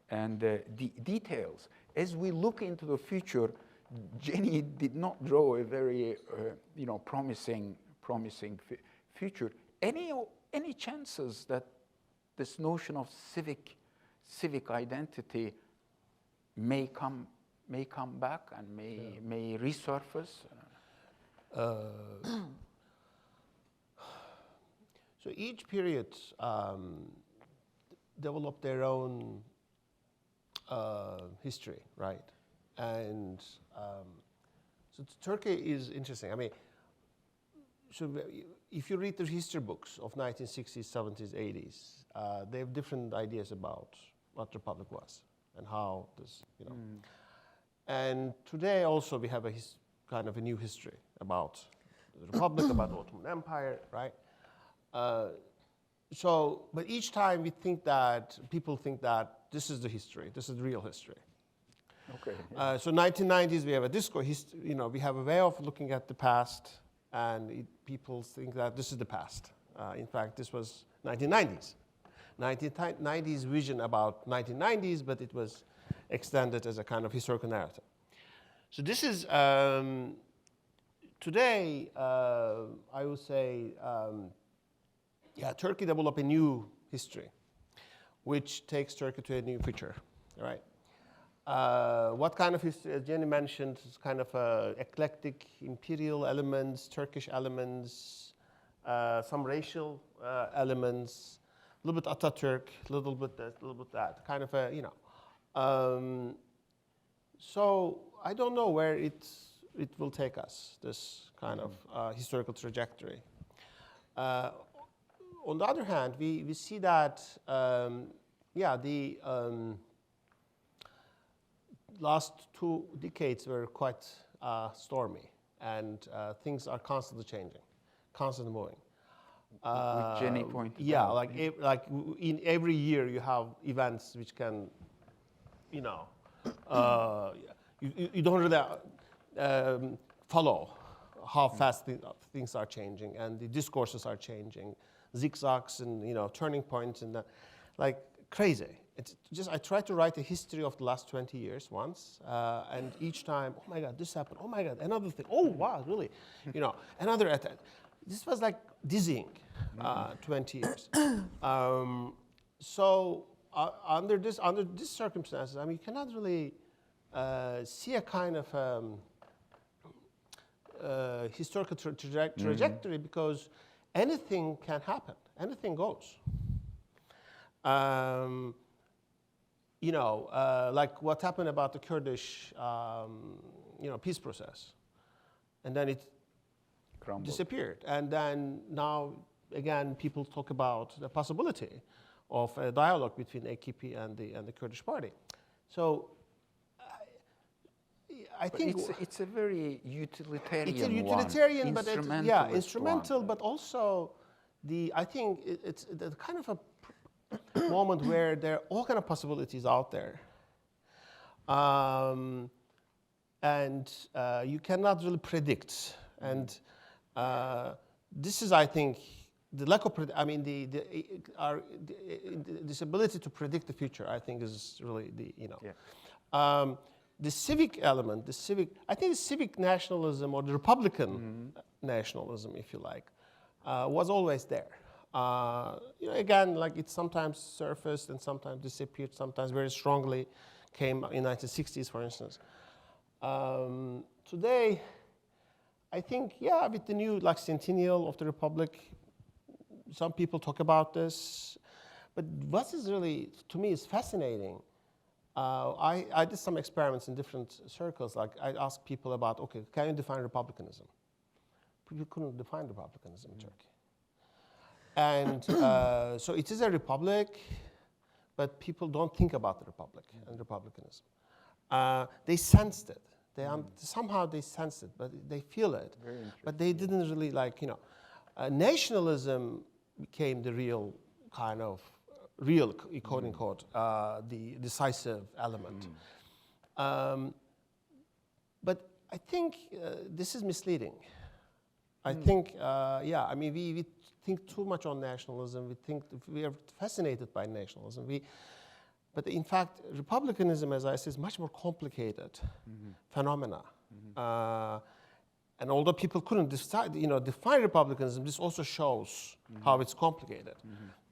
and details. As we look into the future, Jenny did not draw a very promising future. Any chances that this notion of civic identity may come back and may resurface? So each period developed their own history, right? And so Turkey is interesting. I mean, if you read the history books of 1960s, 70s, 80s, they have different ideas about what republic was and how this, you know. And today also we have a kind of a new history about the republic, about the Ottoman Empire, right? But each time we think that, people think that this is the history, this is the real history. Okay. So 1990s, we have a you know, we have a way of looking at the past, and people think that this is the past. In fact, this was 1990s. 1990s vision about 1990s, but it was extended as a kind of historical narrative. So this is, today, I would say, Turkey developed a new history, which takes Turkey to a new future, right? What kind of history, as Jenny mentioned, is kind of eclectic imperial elements, Turkish elements, some racial elements, a little bit Atatürk, a little bit this, a little bit that, kind of a, you know. So I don't know where it will take us, this kind of historical trajectory. On the other hand, we see that, the last 2 decades were quite stormy, and things are constantly changing, constantly moving. Which Jenny pointed yeah, out. like in every year you have events which can, you know, you don't really follow how fast things are changing, and the discourses are changing, zigzags and, you know, turning points, and like crazy. It's just, I tried to write a history of the last 20 years once, and each time, oh my God, this happened, oh my God, another thing, oh wow, really, you know, another attack. This was like dizzying, 20 years. So under this circumstances, I mean, you cannot really see a kind of historical trajectory, because anything can happen, anything goes. You know, like what happened about the Kurdish, you know, peace process, and then it Crumbled. disappeared. And then now, again, people talk about the possibility of a dialogue between AKP and the Kurdish party. So I But think it's a very utilitarian it's a utilitarian, one. but Instrumentalist instrumental, one. but also I think it's the kind of a moment where there are all kind of possibilities out there, and you cannot really predict. And this is, I think, the lack of this ability to predict the future, I think, is really the, you know. Yeah. The civic element, I think the civic nationalism, or the Republican nationalism, if you like, was always there. You know, again, like it sometimes surfaced and sometimes disappeared, sometimes very strongly came in 1960s, for instance. Today, I think, yeah, with the new like centennial of the Republic, some people talk about this, but what is really, to me, is fascinating. I did some experiments in different circles. Like I asked people about, okay, can you define republicanism? People couldn't define republicanism in Turkey. And so it is a republic, but people don't think about the republic and republicanism. They sensed it. Somehow they sensed it, but they feel it. But they didn't really like, you know. Nationalism became the real kind of, quote unquote, the decisive element. But I think this is misleading. I think, yeah, I mean, we think too much on nationalism. We are fascinated by nationalism. But in fact, republicanism, as I said, is much more complicated phenomena. And although people couldn't define republicanism, this also shows how it's complicated.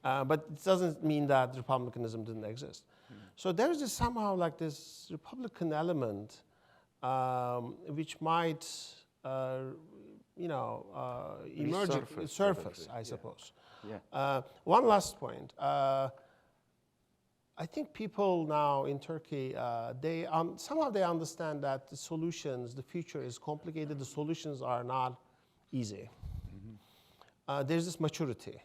But it doesn't mean that republicanism didn't exist. So there is somehow like this republican element, which might, emerge, surface, I suppose. Yeah. One last point. I think people now in Turkey, somehow they understand that the solutions, the future is complicated, the solutions are not easy. There's this maturity.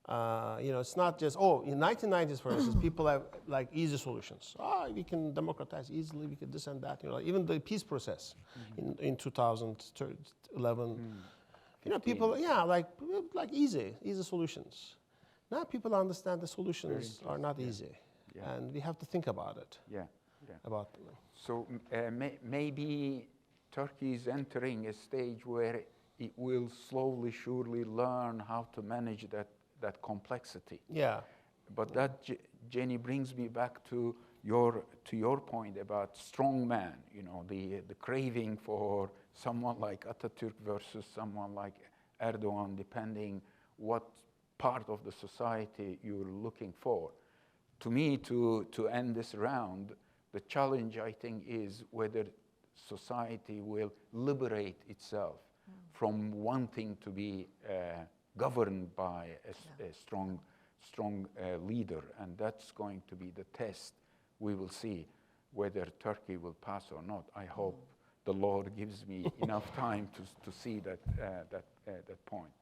It's not just, in 1990s, for instance, people have like easy solutions. We can democratize easily, we can this and that. Even the peace process in 2011, people, like easy solutions. Now people understand the solutions are not easy, and we have to think about it. About them. So maybe Turkey is entering a stage where it will slowly, surely learn how to manage that complexity. But that, Jenny, brings me back to your point about strong man. The craving for someone like Atatürk versus someone like Erdogan, depending what part of the society you're looking for. To me, to end this round, the challenge, I think, is whether society will liberate itself from wanting to be governed by a strong leader, and that's going to be the test. We will see whether Turkey will pass or not. I hope the Lord gives me enough time to see that point.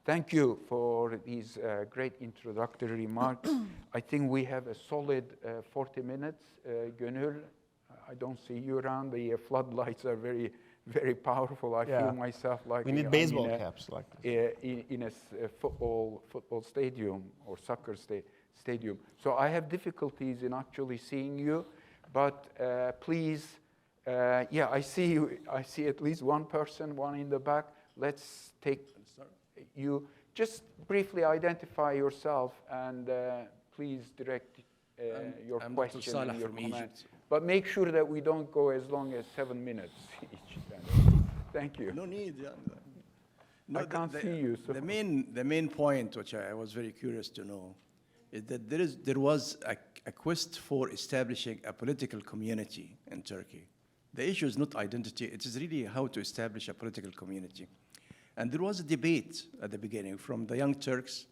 Thank you for these great introductory remarks. I think we have a solid 40 minutes. Gönül, I don't see you around. The floodlights are very, very powerful. I feel myself like we need baseball caps like this. In a football stadium or soccer stadium. So I have difficulties in actually seeing you, but please, I see you. I see at least one person, one in the back. Let's take you. Just briefly identify yourself and please direct your question and your comment. But make sure that we don't go as long as 7 minutes each. Thank you. No need. No, I can't see you. So. The main point, which I was very curious to know, is that there was a quest for establishing a political community in Turkey. The issue is not identity; it is really how to establish a political community. And there was a debate at the beginning, from the Young Turks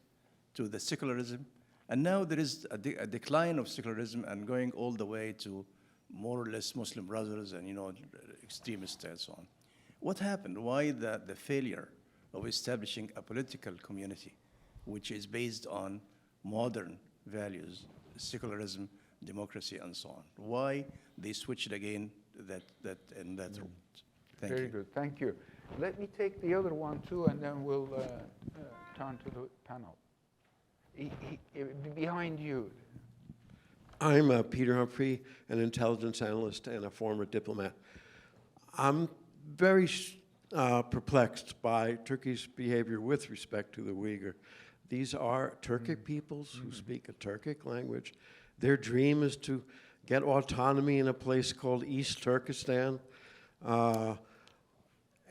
to the secularism, and now there is a decline of secularism and going all the way to more or less Muslim Brothers and extremists and so on. What happened? Why the failure of establishing a political community, which is based on modern values, secularism, democracy, and so on? Why they switched again in that route? Thank you. Very good. Thank you. Let me take the other one too, and then we'll turn to the panel. Behind you. I'm Peter Humphrey, an intelligence analyst and a former diplomat. I'm very perplexed by Turkey's behavior with respect to the Uyghur. These are Turkic peoples who speak a Turkic language. Their dream is to get autonomy in a place called East Turkestan.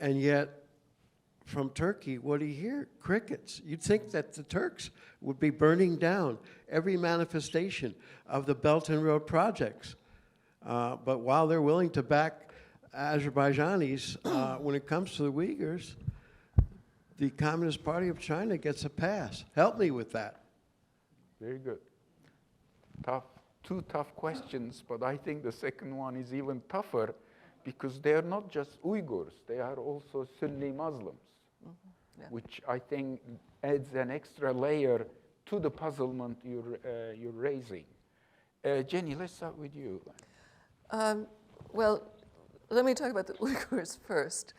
And yet, from Turkey, what do you hear? Crickets. You'd think that the Turks would be burning down every manifestation of the Belt and Road projects. But while they're willing to back Azerbaijanis, when it comes to the Uyghurs, the Communist Party of China gets a pass. Help me with that. Very good. Two tough questions, but I think the second one is even tougher, because they are not just Uyghurs, they are also Sunni Muslims, which I think adds an extra layer to the puzzlement you're raising. Jenny, let's start with you. Well, let me talk about the Uyghurs first.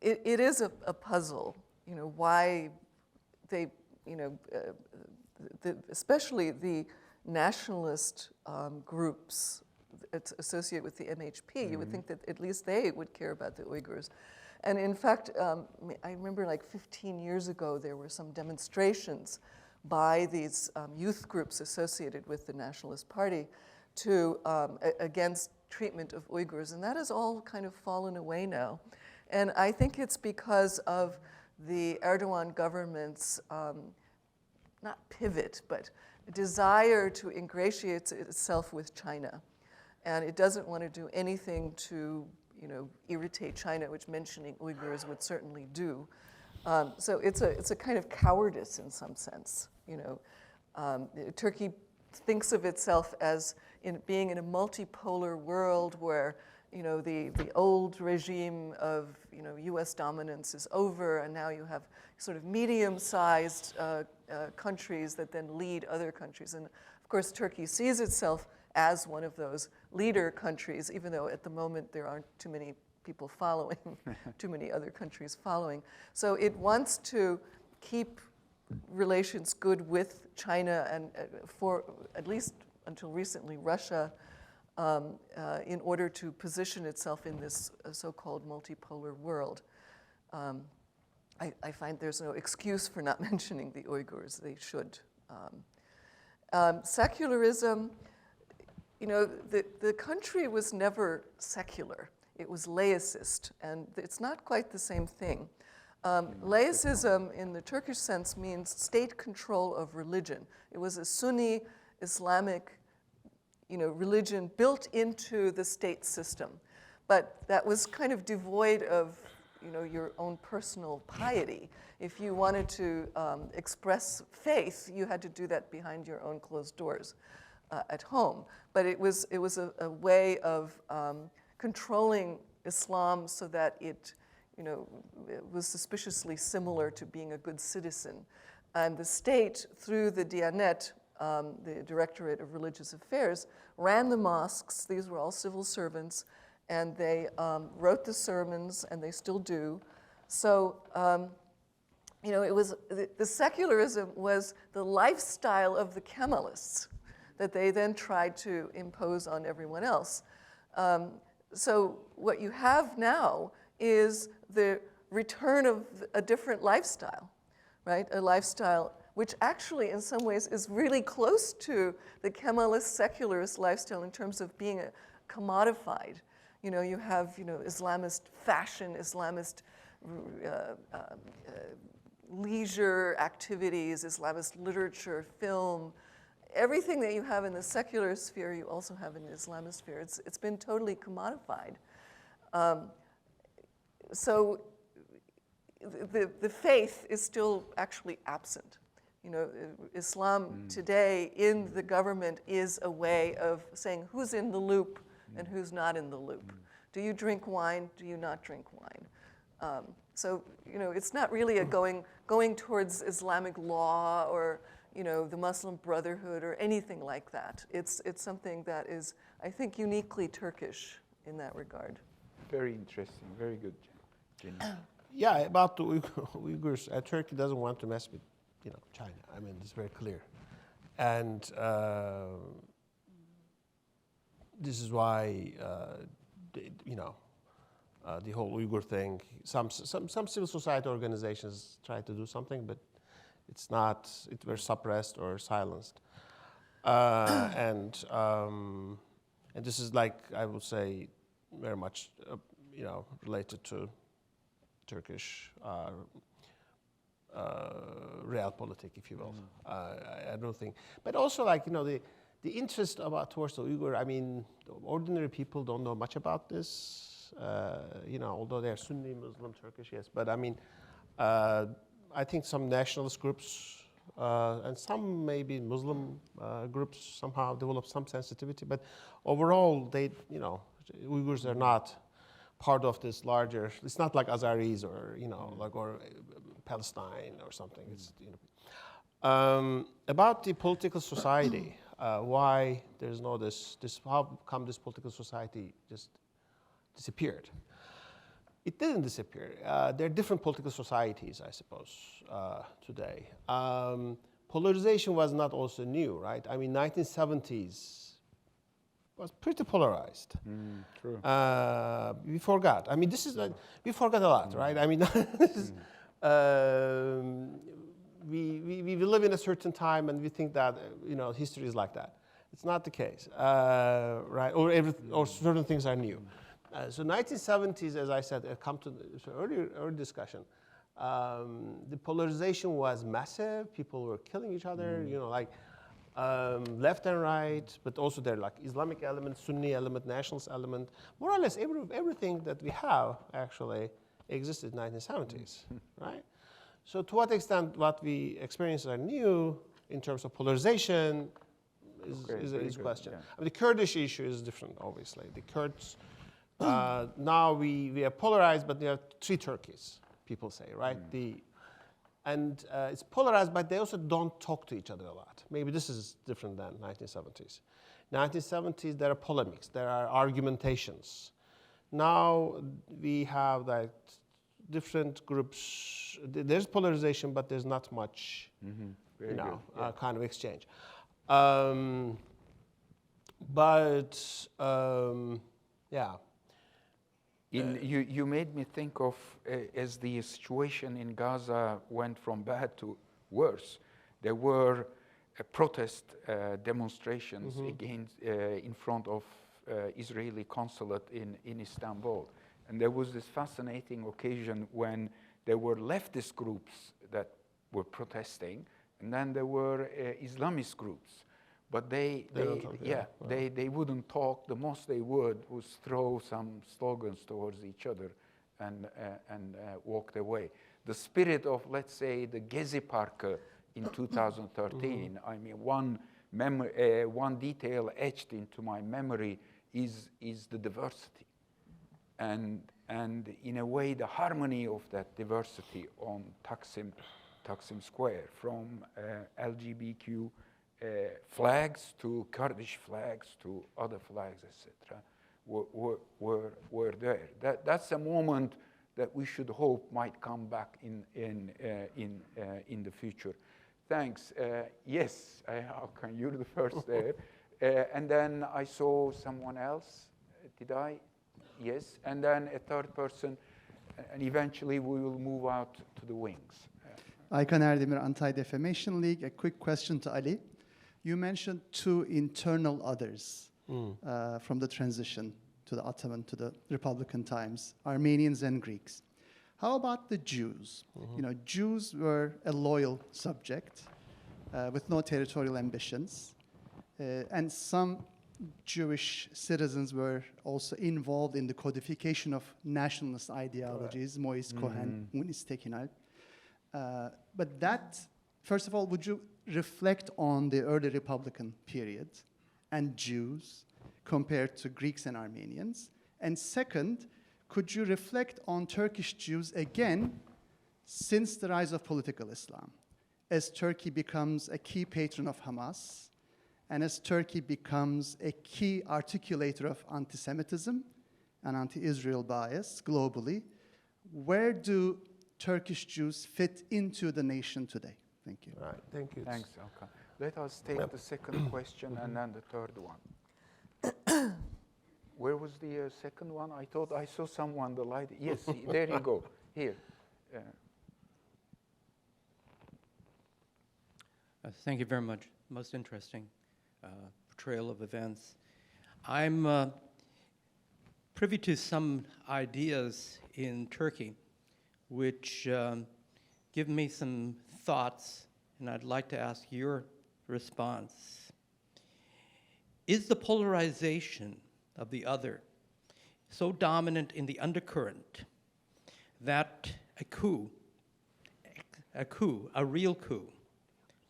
It is a puzzle, why they, especially the nationalist groups associated with the MHP, you would think that at least they would care about the Uyghurs. And in fact, I remember like 15 years ago, there were some demonstrations by these youth groups associated with the Nationalist Party against treatment of Uyghurs, and that has all kind of fallen away now. And I think it's because of the Erdogan government's, not pivot, but desire to ingratiate itself with China. And it doesn't want to do anything to, irritate China, which mentioning Uyghurs would certainly do. So it's a kind of cowardice in some sense. Turkey thinks of itself as being in a multipolar world where, you know, the old regime of, you know, U.S. dominance is over, and now you have sort of medium-sized countries that then lead other countries. And of course, Turkey sees itself as one of those leader countries, even though at the moment there aren't too many people following, too many other countries following. So it wants to keep relations good with China and for at least until recently Russia, in order to position itself in this so-called multipolar world. I find there's no excuse for not mentioning the Uyghurs. They should. Secularism, you know, the country was never secular. It was laicist, and it's not quite the same thing. Laicism, in the Turkish sense, means state control of religion. It was a Sunni Islamic, you know, religion built into the state system, but that was kind of devoid of, you know, your own personal piety. If you wanted to express faith, you had to do that behind your own closed doors at home. But it was a way of controlling Islam so that it, you know, it was suspiciously similar to being a good citizen. And the state, through the Diyanet, the Directorate of Religious Affairs, ran the mosques. These were all civil servants, and they wrote the sermons, and they still do. So, you know, it was the secularism was the lifestyle of the Kemalists that they then tried to impose on everyone else. So what you have now is the return of a different lifestyle, right? A lifestyle which actually in some ways is really close to the Kemalist secularist lifestyle in terms of being commodified. You know, you have, you know, Islamist fashion, Islamist leisure activities, Islamist literature, film. Everything that you have in the secular sphere, you also have in the Islamist sphere. It's been totally commodified. So the faith is still actually absent. You know, Islam today in the government is a way of saying who's in the loop and who's not in the loop. Do you drink wine? Do you not drink wine? So, you know, it's not really a going towards Islamic law or, you know, the Muslim Brotherhood or anything like that. It's something that is, I think, uniquely Turkish in that regard. Very interesting. Very good, Jenny. Yeah, about the Uyghurs, Turkey doesn't want to mess with, you know, China. I mean, it's very clear. And this is why, you know, the whole Uyghur thing, some civil society organizations try to do something, but it's not, it was suppressed or silenced. And this is like, I would say, very much, you know, related to Turkish realpolitik, if you will. I don't think, but also like, you know, the interest towards the Uyghur, I mean, ordinary people don't know much about this, you know, although they're Sunni, Muslim, Turkish, yes, but I mean, I think some nationalist groups and some maybe Muslim groups somehow develop some sensitivity, but overall, they, you know, Uyghurs are not part of this larger, it's not like Azaris or, you know, like, or Palestine or something. It's, you know. About the political society, why there's no this, how come this political society just disappeared? It didn't disappear. There are different political societies, I suppose, today. Polarization was not also new, right? I mean, 1970s was pretty polarized. True. We forgot. I mean, this is like, we forgot a lot, right? I mean, this is, we live in a certain time and we think that, you know, history is like that. It's not the case, right? Or certain things are new. So 1970s, as I said, come to the earlier discussion, the polarization was massive. People were killing each other, you know, like left and right, but also there are like Islamic element, Sunni element, nationalist element. More or less everything that we have actually existed in the 1970s, right? So to what extent what we experience are new in terms of polarization, Okay, very his good, question. yeah. I mean, the Kurdish issue is different, obviously. The Kurds, now we are polarized, but there are three Turkeys, people say, right? It's polarized, but they also don't talk to each other a lot. Maybe this is different than 1970s. 1970s, there are polemics, there are argumentations. Now we have like different groups. There's polarization, but there's not much, Very good, kind of exchange. Yeah. You made me think of as the situation in Gaza went from bad to worse. There were protest demonstrations against in front of Israeli consulate in Istanbul, and there was this fascinating occasion when there were leftist groups that were protesting, and then there were Islamist groups. But they wouldn't talk. The most they would was throw some slogans towards each other and walked away. The spirit of, let's say, the Gezi Park in 2013, I mean, one detail etched into my memory is the diversity. And in a way, the harmony of that diversity on Taksim Square, from LGBTQ flags to Kurdish flags to other flags, etc., were there. That's a moment that we should hope might come back in the future. Thanks. Yes, Hakan, you're the first there. And then I saw someone else. Did I? Yes. And then a third person. And eventually we will move out to the wings. Aykan Erdemir, Anti-Defamation League. A quick question to Ali. You mentioned two internal others from the transition to the Ottoman to the Republican times, Armenians and Greeks. How about the Jews? You know, Jews were a loyal subject with no territorial ambitions, and some Jewish citizens were also involved in the codification of nationalist ideologies, Moïse Cohen, Munis Tekinalp. But that, first of all, would you reflect on the early Republican period and Jews compared to Greeks and Armenians? And second, could you reflect on Turkish Jews again since the rise of political Islam, as Turkey becomes a key patron of Hamas, and as Turkey becomes a key articulator of anti-Semitism and anti-Israel bias globally? Where do Turkish Jews fit into the nation today? Thank you. Right, thank you. Thanks, Alka. Let us take the second question and then the third one. Where was the second one? I thought I saw someone, the light. Yes, there you go. Here. Thank you very much. Most interesting portrayal of events. I'm privy to some ideas in Turkey which give me some thoughts, and I'd like to ask your response. Is the polarization of the other so dominant in the undercurrent that a real coup,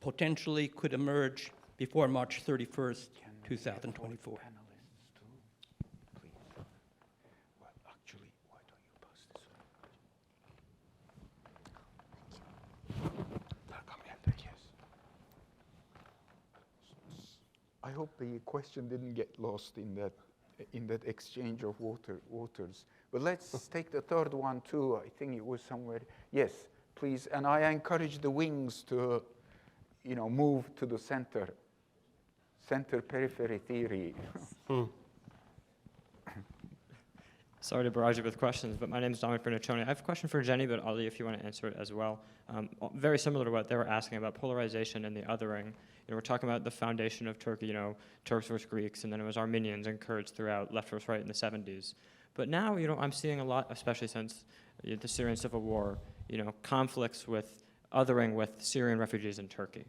potentially could emerge before March 31st, 2024? I hope the question didn't get lost in that exchange of waters. But let's take the third one too. I think it was somewhere. Yes, please. And I encourage the wings to, move to the center periphery theory. Sorry to barrage you with questions, but my name is Dominic Bernaccioni. I have a question for Jenny, but Ali, if you want to answer it as well. Very similar to what they were asking about polarization and the othering. We're talking about the foundation of Turkey, Turks versus Greeks, and then it was Armenians and Kurds throughout, left versus right in the 70s. But now, I'm seeing a lot, especially since the Syrian civil war, conflicts with othering with Syrian refugees in Turkey.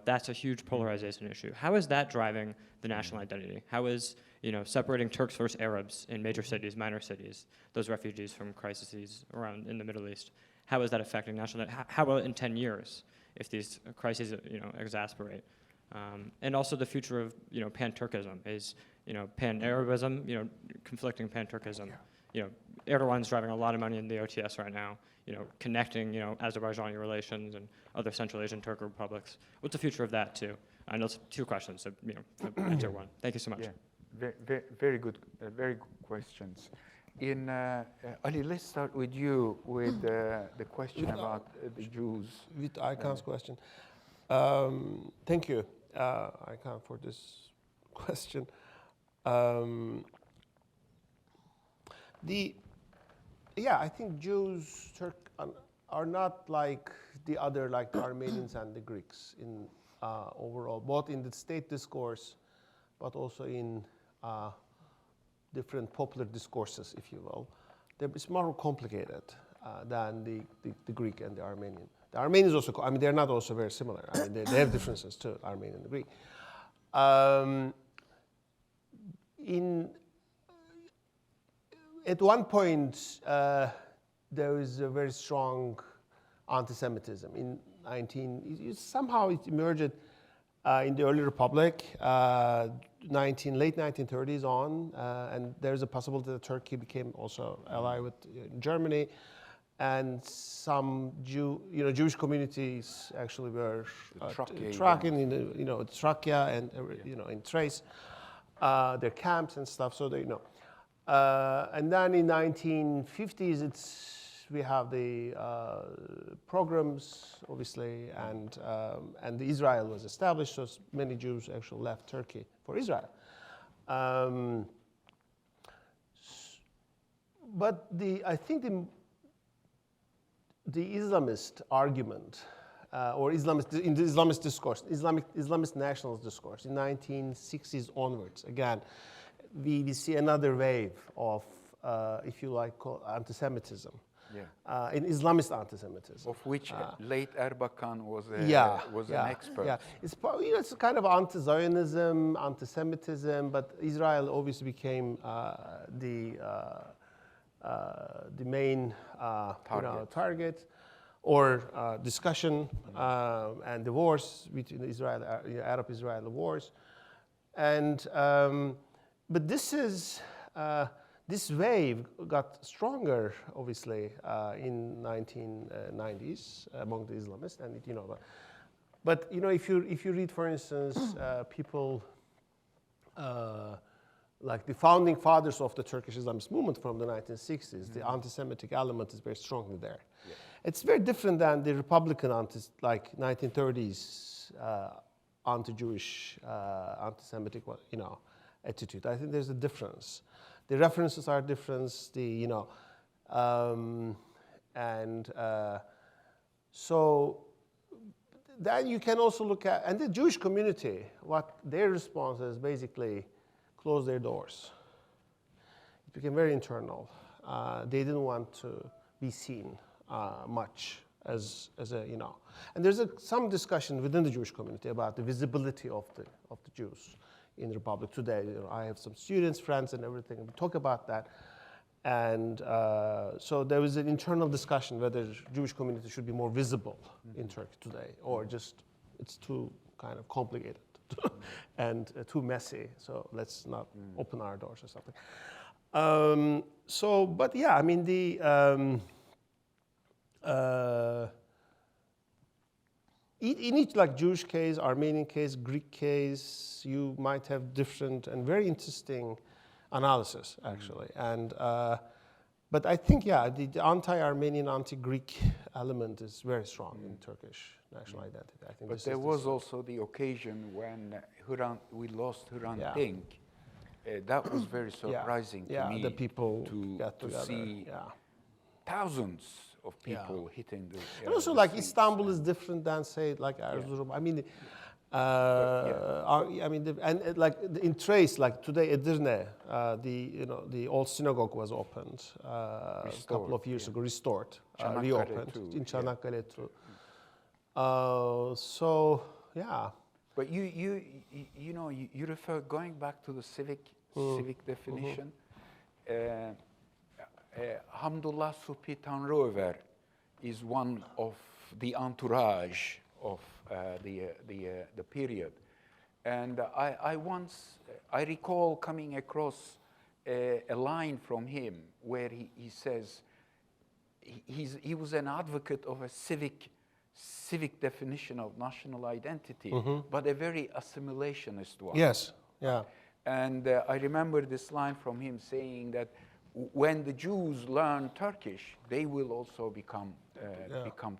That's a huge polarization issue. How is that driving the national identity? How is, separating Turks versus Arabs in major cities, minor cities, those refugees from crises around in the Middle East? How is that affecting national identity? How will it in 10 years, if these crises, exasperate? And also the future of, pan-Turkism is, pan-Arabism, conflicting pan-Turkism. Erdogan's driving a lot of money in the OTS right now, connecting, Azerbaijani relations and other Central Asian Turk republics. What's the future of that too? I know it's two questions, so, answer one. Thank you so much. Yeah, very good questions. Ali, let's start with you with the question about the Jews. With Aykan's question. Thank you, Aykan, for this question. I think Jews are not like the other, like the Armenians and the Greeks in overall, both in the state discourse, but also in different popular discourses, if you will. It's more complicated than the Greek and the Armenian. The Armenians also, they're not also very similar. They have differences too, Armenian and Greek. At one point, there was a very strong anti-Semitism. Somehow it emerged in the early republic, late 1930s on, and there's a possibility that Turkey became also ally with Germany, and some Jewish communities actually were tracking in Trakya and in Thrace, their camps and stuff. So they and then in 1950s, we have the pogroms, obviously, and Israel was established, so many Jews actually left Turkey for Israel. But I think the Islamist argument, or in the Islamist discourse, Islamist nationalist discourse, in 1960s onwards, again, we see another wave of, if you like, anti-Semitism. Yeah. In Islamist anti-Semitism, of which late Erbakan was an expert. Yeah, it's kind of anti-Zionism, anti-Semitism, but Israel obviously became the main target or discussion, and the wars between Israel, Arab-Israeli wars, and but this wave got stronger, obviously, in 1990s among the Islamists, and but if you read, for instance, people like the founding fathers of the Turkish Islamist movement from the 1960s, the anti-Semitic element is very strongly there. Yeah. It's very different than the Republican 1930s anti-Jewish, anti-Semitic, attitude. I think there's a difference. The references are different. So then you can also look at, and the Jewish community, what their response is basically close their doors. It became very internal. They didn't want to be seen much as a. And there's some discussion within the Jewish community about the visibility of the Jews in the Republic today. I have some students, friends, and everything, and we talk about that. And so there was an internal discussion whether the Jewish community should be more visible in Turkey today, or just it's too kind of complicated and too messy, so let's not open our doors or something. But yeah, in each like Jewish case, Armenian case, Greek case, you might have different and very interesting analysis, actually. And but I think, the anti-Armenian, anti-Greek element is very strong in Turkish national identity. I think. But there was also the occasion when we lost Hrant Dink. That was very surprising to me. The people to see thousands of people hitting the. And also, like Istanbul is different than, say, like Erzurum. And like in Thrace, like today, Edirne, the old synagogue was opened a couple of years ago, restored, reopened in Çanakkale too. But you refer, going back to the civic definition. Hamdullah Subhi Tanrıöver is one of the entourage of the period. And I recall coming across a line from him where he says he was an advocate of a civic definition of national identity, but a very assimilationist one. Yes, yeah. And I remember this line from him saying that when the Jews learn Turkish, they will also become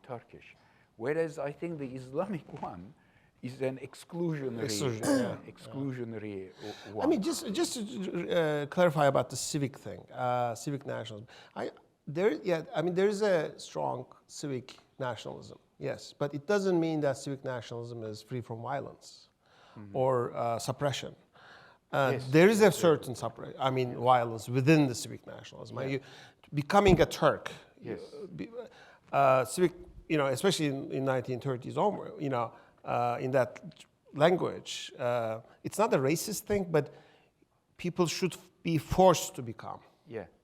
Turkish. Whereas I think the Islamic one is an exclusionary one. I mean, just to clarify about the civic thing, civic nationalism. There is a strong civic nationalism, yes, but it doesn't mean that civic nationalism is free from violence or suppression. Yes, there is a certain violence within the civic nationalism. Becoming a Turk, Yes. Civic, especially in 1930s onward, in that language, it's not a racist thing, but people should be forced to become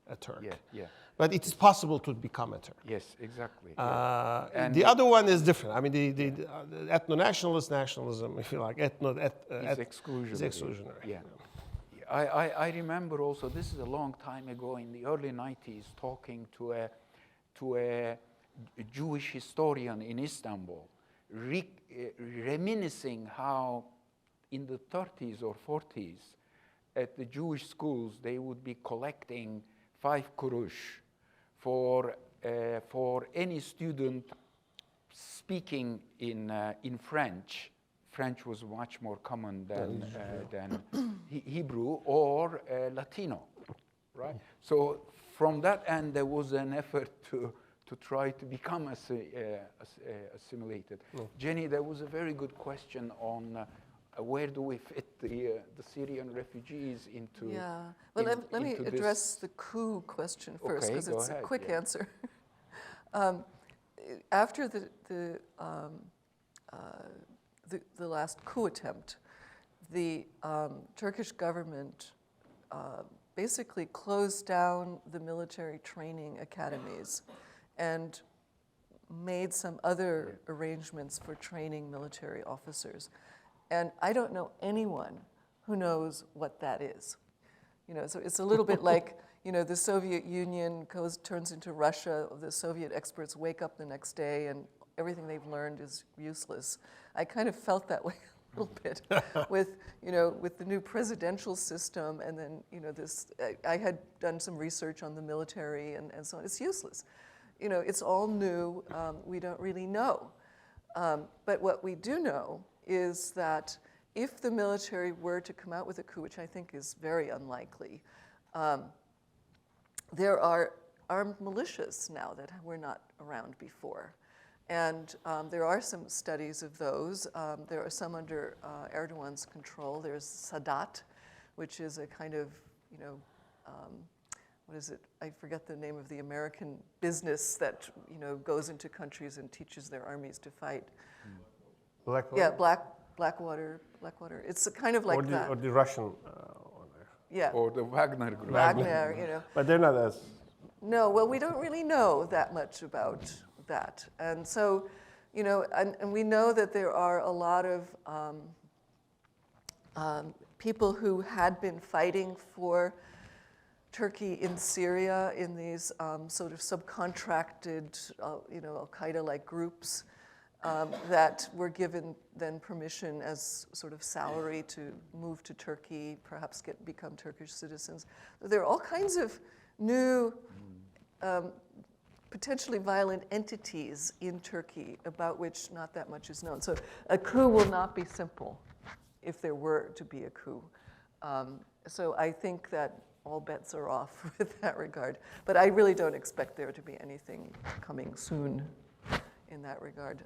a Turk. Yeah. But it is possible to become a Turk. Yes, exactly. And the other one is different. I mean, the ethno-nationalist nationalism, if you like, is exclusionary. Yeah. I remember also, this is a long time ago, in the early 90s, talking to a Jewish historian in Istanbul, reminiscing how in the 30s or 40s, at the Jewish schools, they would be collecting 5 kurush for any student speaking in French. French was much more common than Hebrew or Latino, right? So from that end, there was an effort to try to become assimilated. Jenny, there was a very good question on where do we fit the Syrian refugees into? Yeah, well, let me address the coup question first, because it's a quick answer. After the last coup attempt, the Turkish government basically closed down the military training academies and made some other arrangements for training military officers. And I don't know anyone who knows what that is. So it's a little bit like, the Soviet Union turns into Russia. The Soviet experts wake up the next day and everything they've learned is useless. I kind of felt that way a little bit with the new presidential system, and then, I had done some research on the military and so on. It's useless. It's all new. We don't really know. But what we do know is that if the military were to come out with a coup, which I think is very unlikely, there are armed militias now that were not around before. And there are some studies of those. There are some under Erdogan's control. There's Sadat, which is a kind of, what is it? I forget the name of the American business that, goes into countries and teaches their armies to fight. Blackwater? Yeah, Blackwater. It's a kind of like that. Or the Russian one there. Yeah. Or the Wagner group. Wagner, But they're not as... No, well, we don't really know that much about that. And so, and we know that there are a lot of people who had been fighting for Turkey in Syria in these sort of subcontracted, Al-Qaeda-like groups that were given then permission as sort of salary to move to Turkey, perhaps become Turkish citizens. There are all kinds of new potentially violent entities in Turkey about which not that much is known. So a coup will not be simple if there were to be a coup. So I think that all bets are off with that regard. But I really don't expect there to be anything coming soon in that regard.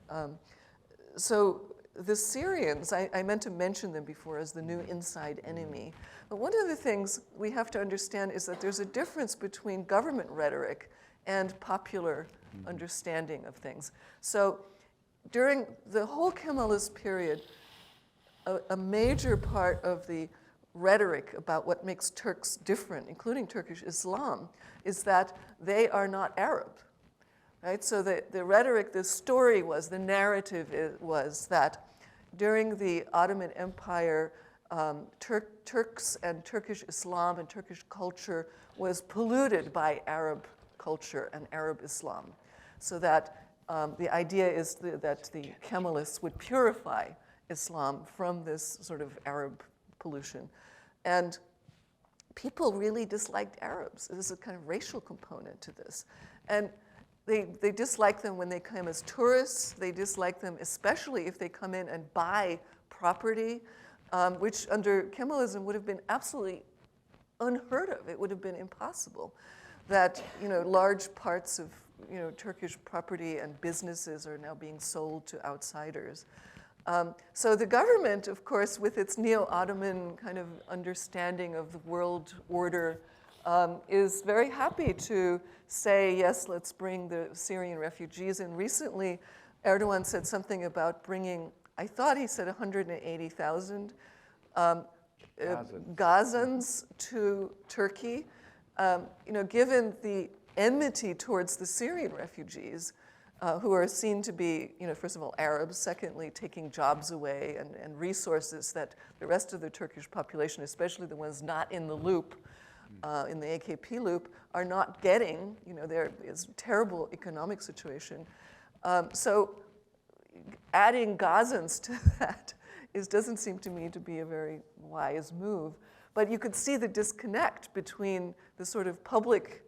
So the Syrians, I meant to mention them before as the new inside enemy. But one of the things we have to understand is that there's a difference between government rhetoric and popular understanding of things. So during the whole Kemalist period, a major part of the rhetoric about what makes Turks different, including Turkish Islam, is that they are not Arab. Right? So the rhetoric, the story was, the narrative was that during the Ottoman Empire, Turks and Turkish Islam and Turkish culture was polluted by Arab culture and Arab Islam. So that the idea is that the Kemalists would purify Islam from this sort of Arab pollution. And people really disliked Arabs. There's a kind of racial component to this. And they dislike them when they come as tourists. They dislike them especially if they come in and buy property, which under Kemalism would have been absolutely unheard of. It would have been impossible that, large parts of, Turkish property and businesses are now being sold to outsiders. So the government, of course, with its neo-Ottoman kind of understanding of the world order, is very happy to say, yes, let's bring the Syrian refugees in. Recently, Erdogan said something about bringing, I thought he said 180,000 Gazans to Turkey. Given the enmity towards the Syrian refugees, who are seen to be, first of all, Arabs, secondly, taking jobs away and resources that the rest of the Turkish population, especially the ones not in the loop, in the AKP loop, are not getting. There is a terrible economic situation. So adding Gazans to that doesn't seem to me to be a very wise move. But you could see the disconnect between the sort of public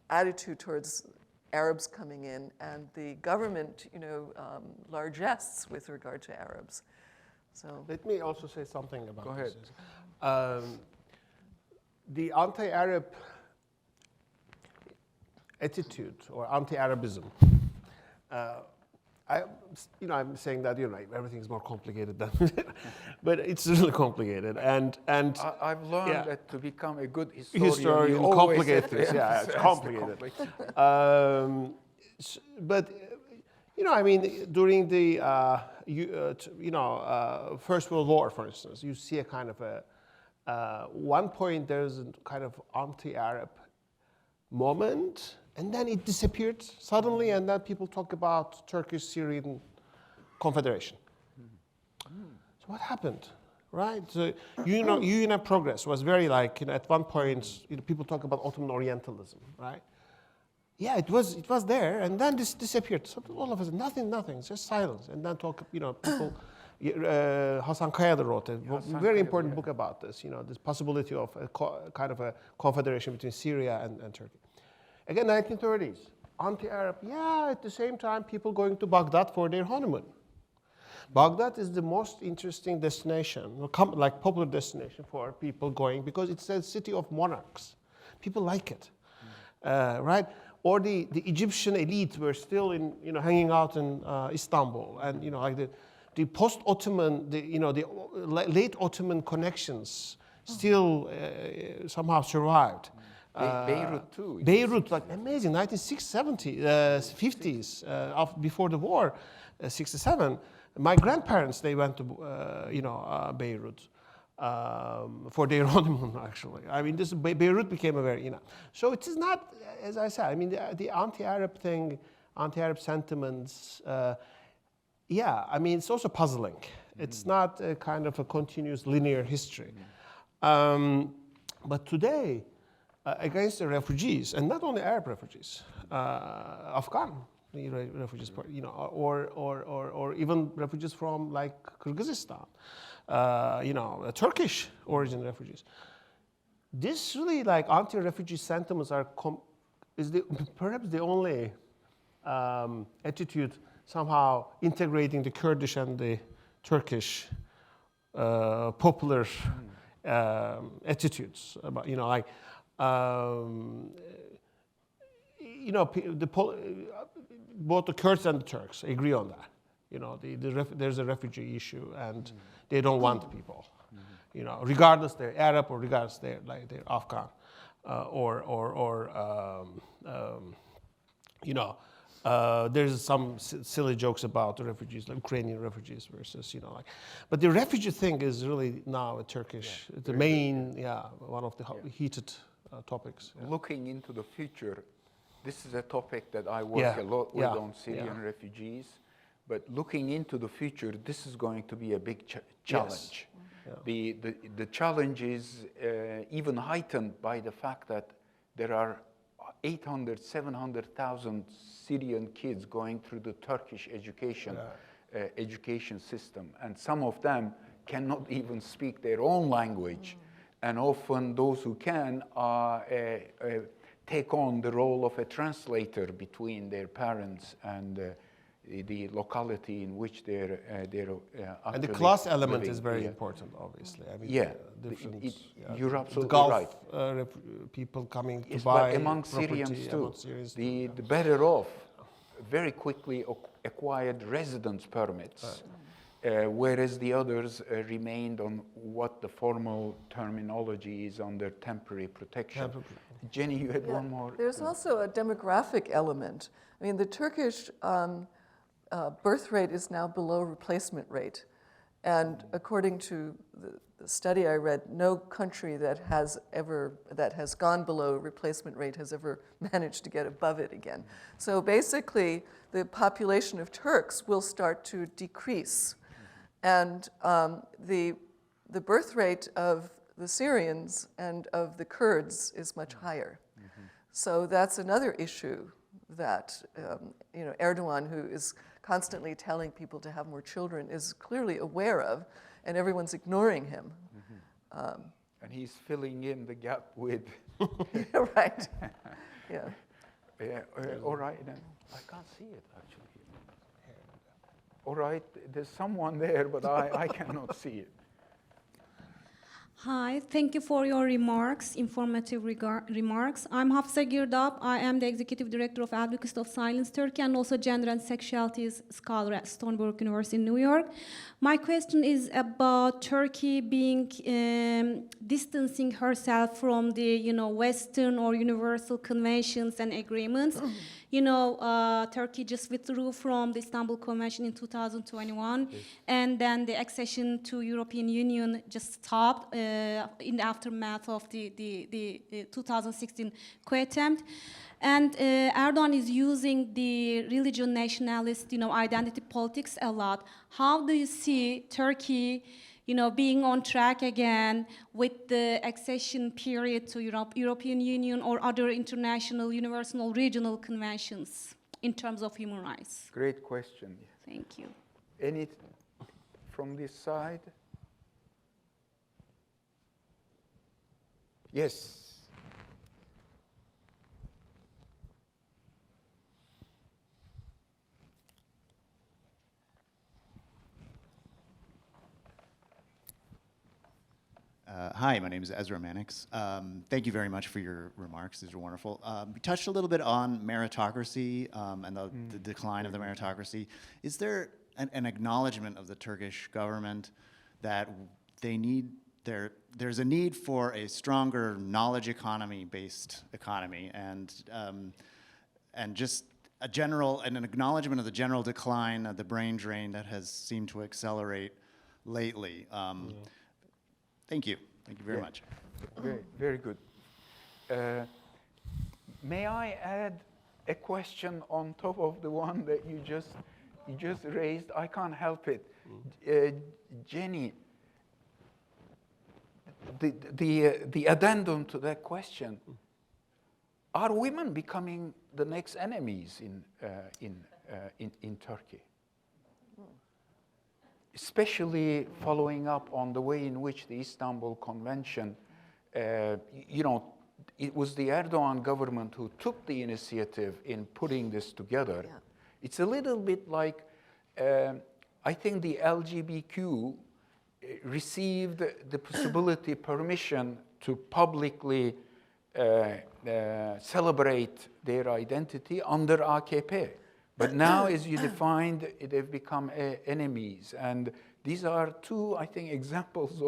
attitude towards Arabs coming in and the government, largesse with regard to Arabs. So Let me also say something about Go ahead. this. The anti-Arab attitude or anti-Arabism. I'm saying that everything is more complicated than, but it's really complicated. And I've learned yeah. that to become a good historian, Historian, you always complicate have to things. Yeah, it's emphasize the complicated. But during the First World War, for instance, you see a kind of one point there's a kind of anti-Arab moment, and then it disappeared suddenly, and then people talk about Turkish-Syrian Confederation. So what happened, right? So UNA progress was very at one point people talk about Ottoman Orientalism, right? Yeah, it was there, and then this disappeared. So all of us, nothing, it's just silence, and then people. Hasan Kayada wrote a very important book about this. This possibility of kind of a confederation between Syria and Turkey. Again, 1930s, anti-Arab. Yeah, at the same time, people going to Baghdad for their honeymoon. Baghdad is the most interesting destination, popular destination for people going because it's a city of monarchs. People like it, right? Or the Egyptian elite were still hanging out in Istanbul, and the post-Ottoman, the late Ottoman connections still somehow survived. Beirut too. Beirut, amazing, 1960s, 50s, before the war, 67. My grandparents, they went to, Beirut for their honeymoon, actually. Beirut became a very, So it is not, as I said, the anti-Arab thing, anti-Arab sentiments, it's also puzzling. It's not a kind of a continuous linear history. But today, against the refugees, and not only Arab refugees, Afghan refugees, or even refugees from Kyrgyzstan, Turkish origin refugees. This really anti-refugee sentiments is perhaps the only attitude somehow integrating the Kurdish and the Turkish popular attitudes about both the Kurds and the Turks agree on that. There's a refugee issue, and they don't want people, regardless they're Arab or regardless they're Afghan, there's some silly jokes about the refugees, Ukrainian refugees versus, But the refugee thing is really now a Turkish, the main, one of the heated topics. Yeah. Looking into the future, this is a topic that I work a lot with on Syrian refugees. But looking into the future, this is going to be a big challenge. The challenge is even heightened by the fact that there are 800, 700,000 Syrian kids going through the Turkish education system, and some of them cannot even speak their own language, and often those who can take on the role of a translator between their parents and the locality in which they're and the class element living. is very important, obviously. I mean, you're absolutely the Gulf, right. People coming to Yes, buy but among property, Syrians too, among Syrians the better off very quickly acquired residence permits, whereas the others remained on what the formal terminology is under temporary protection. Jenny, you had one more. There's also a demographic element. I mean, the Turkish birth rate is now below replacement rate. And according to the study I read, no country that has gone below replacement rate has ever managed to get above it again. So basically, the population of Turks will start to decrease. And the birth rate of the Syrians and of the Kurds is much higher. So that's another issue that Erdogan, who is constantly telling people to have more children, is clearly aware of, and everyone's ignoring him. And he's filling in the gap with. Right. Yeah. All right, then. I can't see it actually. All right, there's someone there, but I cannot see it. Hi, thank you for your remarks, informative remarks. I'm Hafsa Girdap. I am the Executive Director of Advocacy of Silence Turkey and also Gender and Sexualities Scholar at Stony Brook University in New York. My question is about Turkey being distancing herself from the Western or universal conventions and agreements. Turkey just withdrew from the Istanbul Convention in 2021, and then the accession to European Union just stopped in the aftermath of the 2016 coup attempt. And Erdogan is using the religion nationalist, identity politics a lot. How do you see Turkey, being on track again with the accession period to European Union or other international, universal, regional conventions in terms of human rights? Great question. Thank you. Any from this side? Yes. Hi, my name is Ezra Mannix. Thank you very much for your remarks. These are wonderful. You touched a little bit on meritocracy and the decline of the meritocracy. Is there an acknowledgement of the Turkish government that there's a need for a stronger knowledge economy-based economy and just an acknowledgement of the general decline of the brain drain that has seemed to accelerate lately? Thank you. Thank you very much. Very, very good. May I add a question on top of the one that you just raised? I can't help it. Jenny, the addendum to that question: are women becoming the next enemies in Turkey? Especially following up on the way in which the Istanbul Convention, it was the Erdogan government who took the initiative in putting this together. Yeah. It's a little bit like, I think the LGBTQ received the possibility, permission to publicly celebrate their identity under AKP. But now, as you defined, they've become enemies. And these are two, I think, examples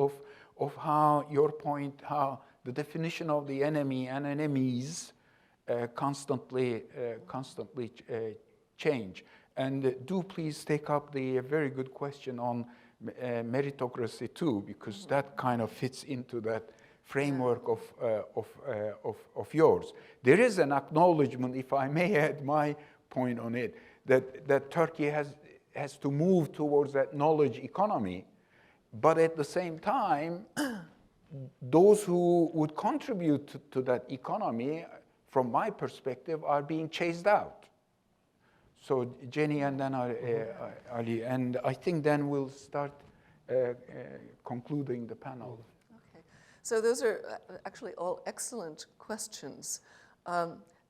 of how your point, how the definition of the enemy and enemies constantly change. And do please take up the very good question on meritocracy too, because that kind of fits into that framework of yours. There is an acknowledgement, if I may add my point on it, that Turkey has to move towards that knowledge economy. But at the same time, those who would contribute to that economy, from my perspective, are being chased out. So Jenny and then Ali, and I think then we'll start concluding the panel. Okay, so those are actually all excellent questions.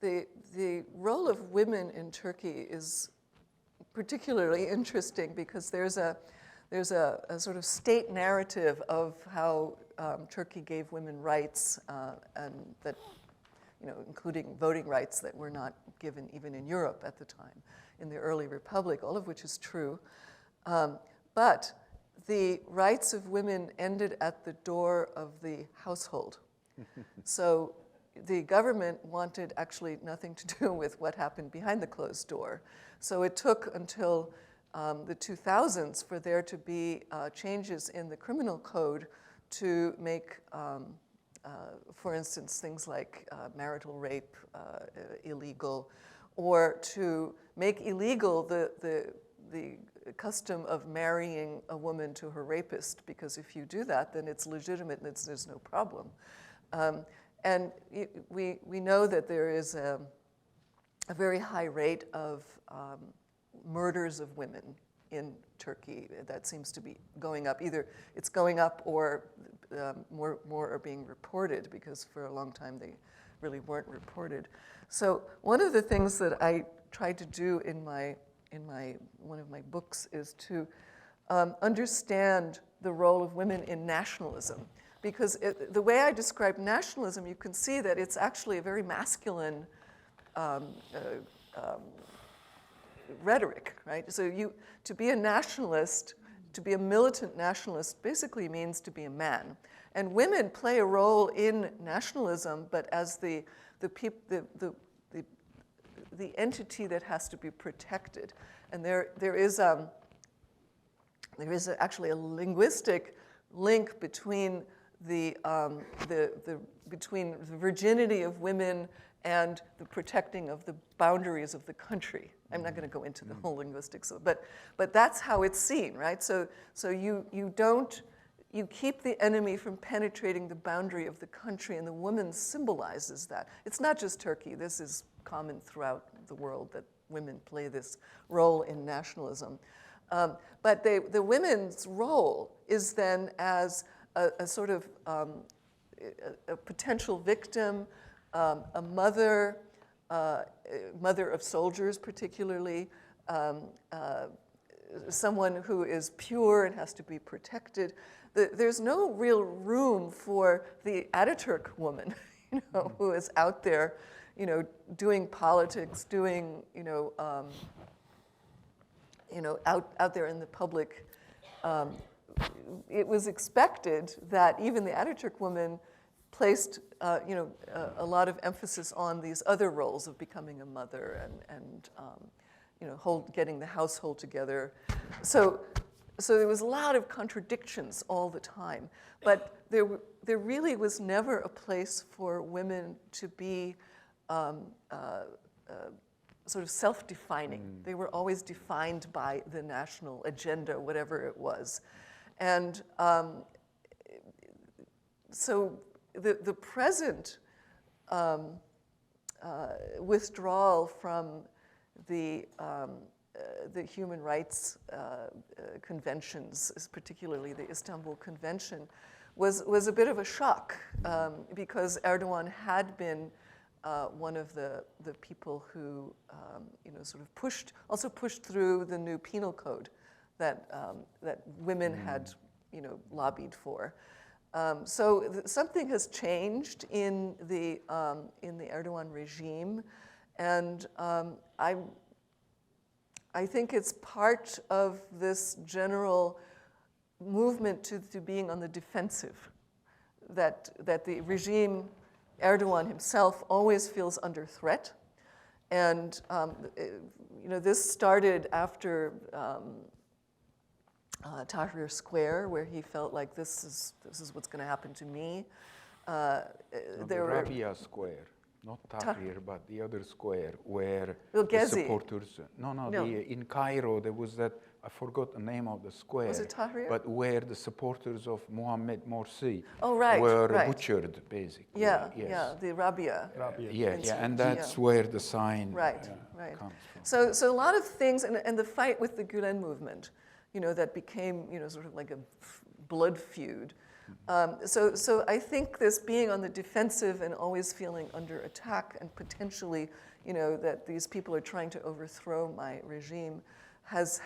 The role of women in Turkey is particularly interesting because there's a sort of state narrative of how Turkey gave women rights, and that, including voting rights that were not given even in Europe at the time, in the early republic, all of which is true. But the rights of women ended at the door of the household. So the government wanted actually nothing to do with what happened behind the closed door. So it took until the 2000s for there to be changes in the criminal code to make, for instance, things like marital rape illegal, or to make illegal the custom of marrying a woman to her rapist, because if you do that, then it's legitimate and there's no problem. And we know that there is a very high rate of murders of women in Turkey that seems to be going up. Either it's going up or more are being reported, because for a long time they really weren't reported. So one of the things that I tried to do in one of my books is to understand the role of women in nationalism. Because the way I describe nationalism, you can see that it's actually a very masculine rhetoric, right? So to be a nationalist, to be a militant nationalist, basically means to be a man. And women play a role in nationalism, but as the entity that has to be protected. And there is actually a linguistic link between between the virginity of women and the protecting of the boundaries of the country. I'm not going to go into the whole linguistics, but that's how it's seen, right? So you keep the enemy from penetrating the boundary of the country, and the woman symbolizes that. It's not just Turkey. This is common throughout the world, that women play this role in nationalism. But the women's role is then as a sort of a potential victim, a mother of soldiers particularly, someone who is pure and has to be protected. There's no real room for the Ataturk woman, who is out there, doing politics, doing, out there in the public. It was expected that even the Ataturk woman placed, a lot of emphasis on these other roles of becoming a mother and getting the household together. So there was a lot of contradictions all the time, but there really was never a place for women to be sort of self-defining. They were always defined by the national agenda, whatever it was. And so the present withdrawal from the human rights conventions, particularly the Istanbul Convention, was a bit of a shock, because Erdogan had been one of the people who sort of pushed through the new penal code that women had lobbied for. So something has changed in the Erdogan regime, and I think it's part of this general movement to being on the defensive, that the regime, Erdogan himself, always feels under threat. And this started after Tahrir Square, where he felt like this is what's going to happen to me. Rabia Square. Not Tahrir, but the other square where Well, the Gezi. supporters. No. No. In Cairo there was that. I forgot the name of the square. Was it Tahrir? But where the supporters of Mohammed Morsi right, were right. butchered, basically. Yeah, Yes. yeah, the Rabia. And that's where the sign Right. comes from. So a lot of things, and the fight with the Gulen movement, that became, sort of like a blood feud. So I think this being on the defensive and always feeling under attack and potentially, that these people are trying to overthrow my regime has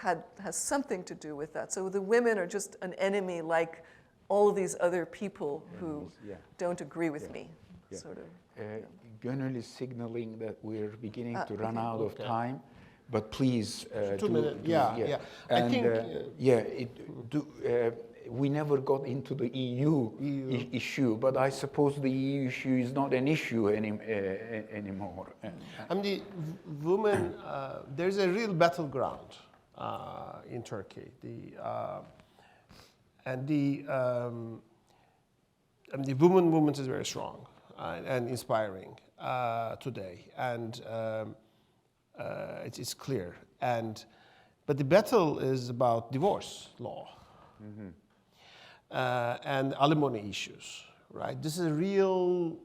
something to do with that. So the women are just an enemy like all of these other people who don't agree with me, sort of. Gunnar is signaling that we're beginning to run out of time, but please 2 minutes. Yeah. And, I think we never got into the EU. Issue, but I suppose the EU issue is not an issue anymore. I mean, the women, there's a real battleground in Turkey. The women movement is very strong and inspiring today, and it's clear. But the battle is about divorce law and alimony issues, right? This is a real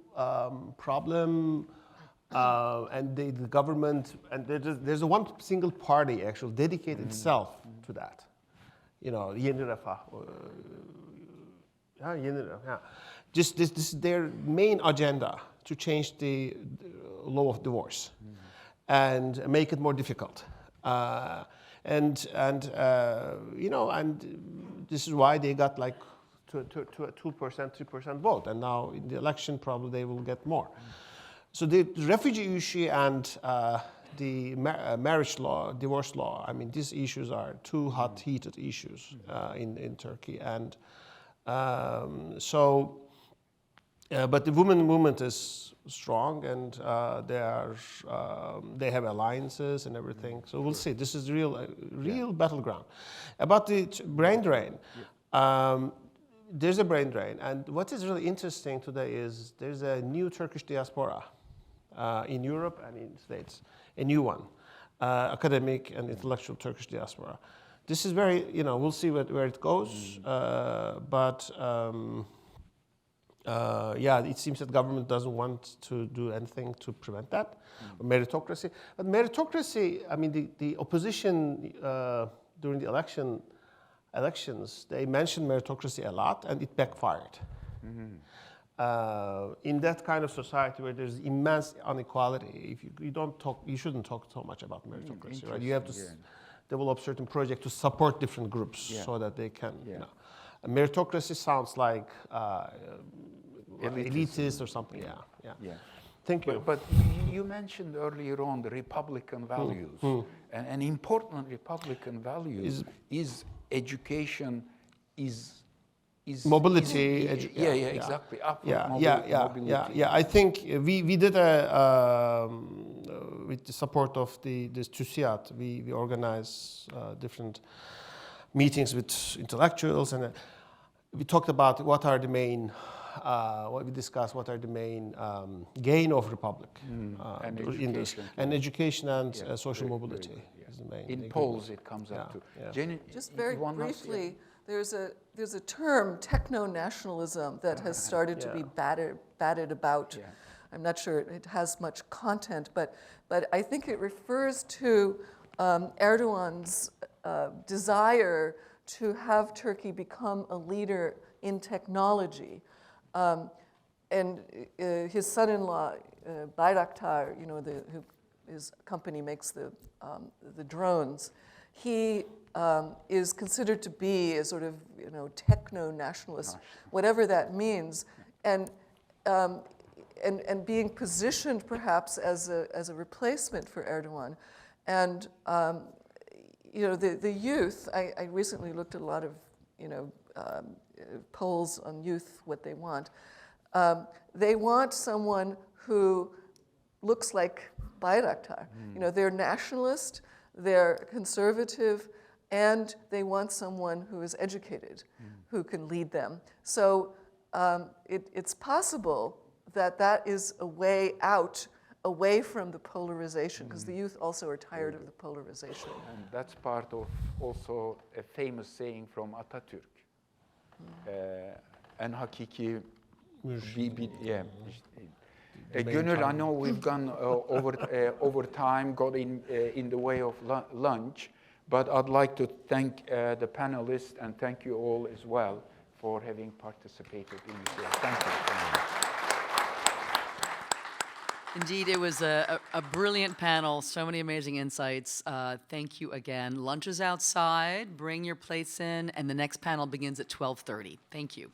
problem. And the government, and there's one single party actually dedicated itself to that. Yeni Refah. Yeni Refah. This is their main agenda, to change the law of divorce and make it more difficult. And this is why they got like to a 2%, 3% vote, and now in the election probably they will get more. So the refugee issue and the marriage law, divorce law, I mean, these issues are two heated issues in Turkey. And but the women movement is strong, and they have alliances and everything. So we'll see. This is real battleground. About the brain drain. There's a brain drain, and what is really interesting today is there's a new Turkish diaspora in Europe and in the States, a new one, academic and intellectual Turkish diaspora. This is very, we'll see where it goes, but it seems that government doesn't want to do anything to prevent that, meritocracy. But meritocracy, I mean, the opposition during the elections, they mentioned meritocracy a lot, and it backfired. In that kind of society where there's immense inequality, if you shouldn't talk so much about meritocracy, right? You have to develop certain projects to support different groups so that they can, meritocracy sounds like elitist or something. Yeah. Thank you. But you mentioned earlier on the Republican values. And an important Republican value is education, is mobility. Exactly. Mobility. I think we did with the support of this TÜSİAD, we organized different meetings with intellectuals, and we talked about what are the main. We discussed what are the main gain of republic and education and social mobility is the main. In polls, it comes up to. Jenny, just very briefly, there's a term, techno-nationalism, that has started to be batted about. I'm not sure it has much content, but I think it refers to Erdogan's desire to have Turkey become a leader in technology. And his son-in-law, Bayraktar, his company makes the drones. He is considered to be a sort of techno-nationalist, whatever that means, and being positioned perhaps as a replacement for Erdogan. And the youth. I recently looked at a lot of polls on youth, what they want. They want someone who looks like Bayraktar. They're nationalist, they're conservative, and they want someone who is educated, who can lead them. So it's possible that is a way out, away from the polarization, because the youth also are tired of the polarization. And that's part of also a famous saying from Atatürk. En hakiki yeah. Gönül, I know we've gone over time, got in the way of lunch, but I'd like to thank the panelists and thank you all as well for having participated in this. Thank you. Indeed, it was a brilliant panel, so many amazing insights. Thank you again. Lunch is outside, bring your plates in, and the next panel begins at 12:30. Thank you.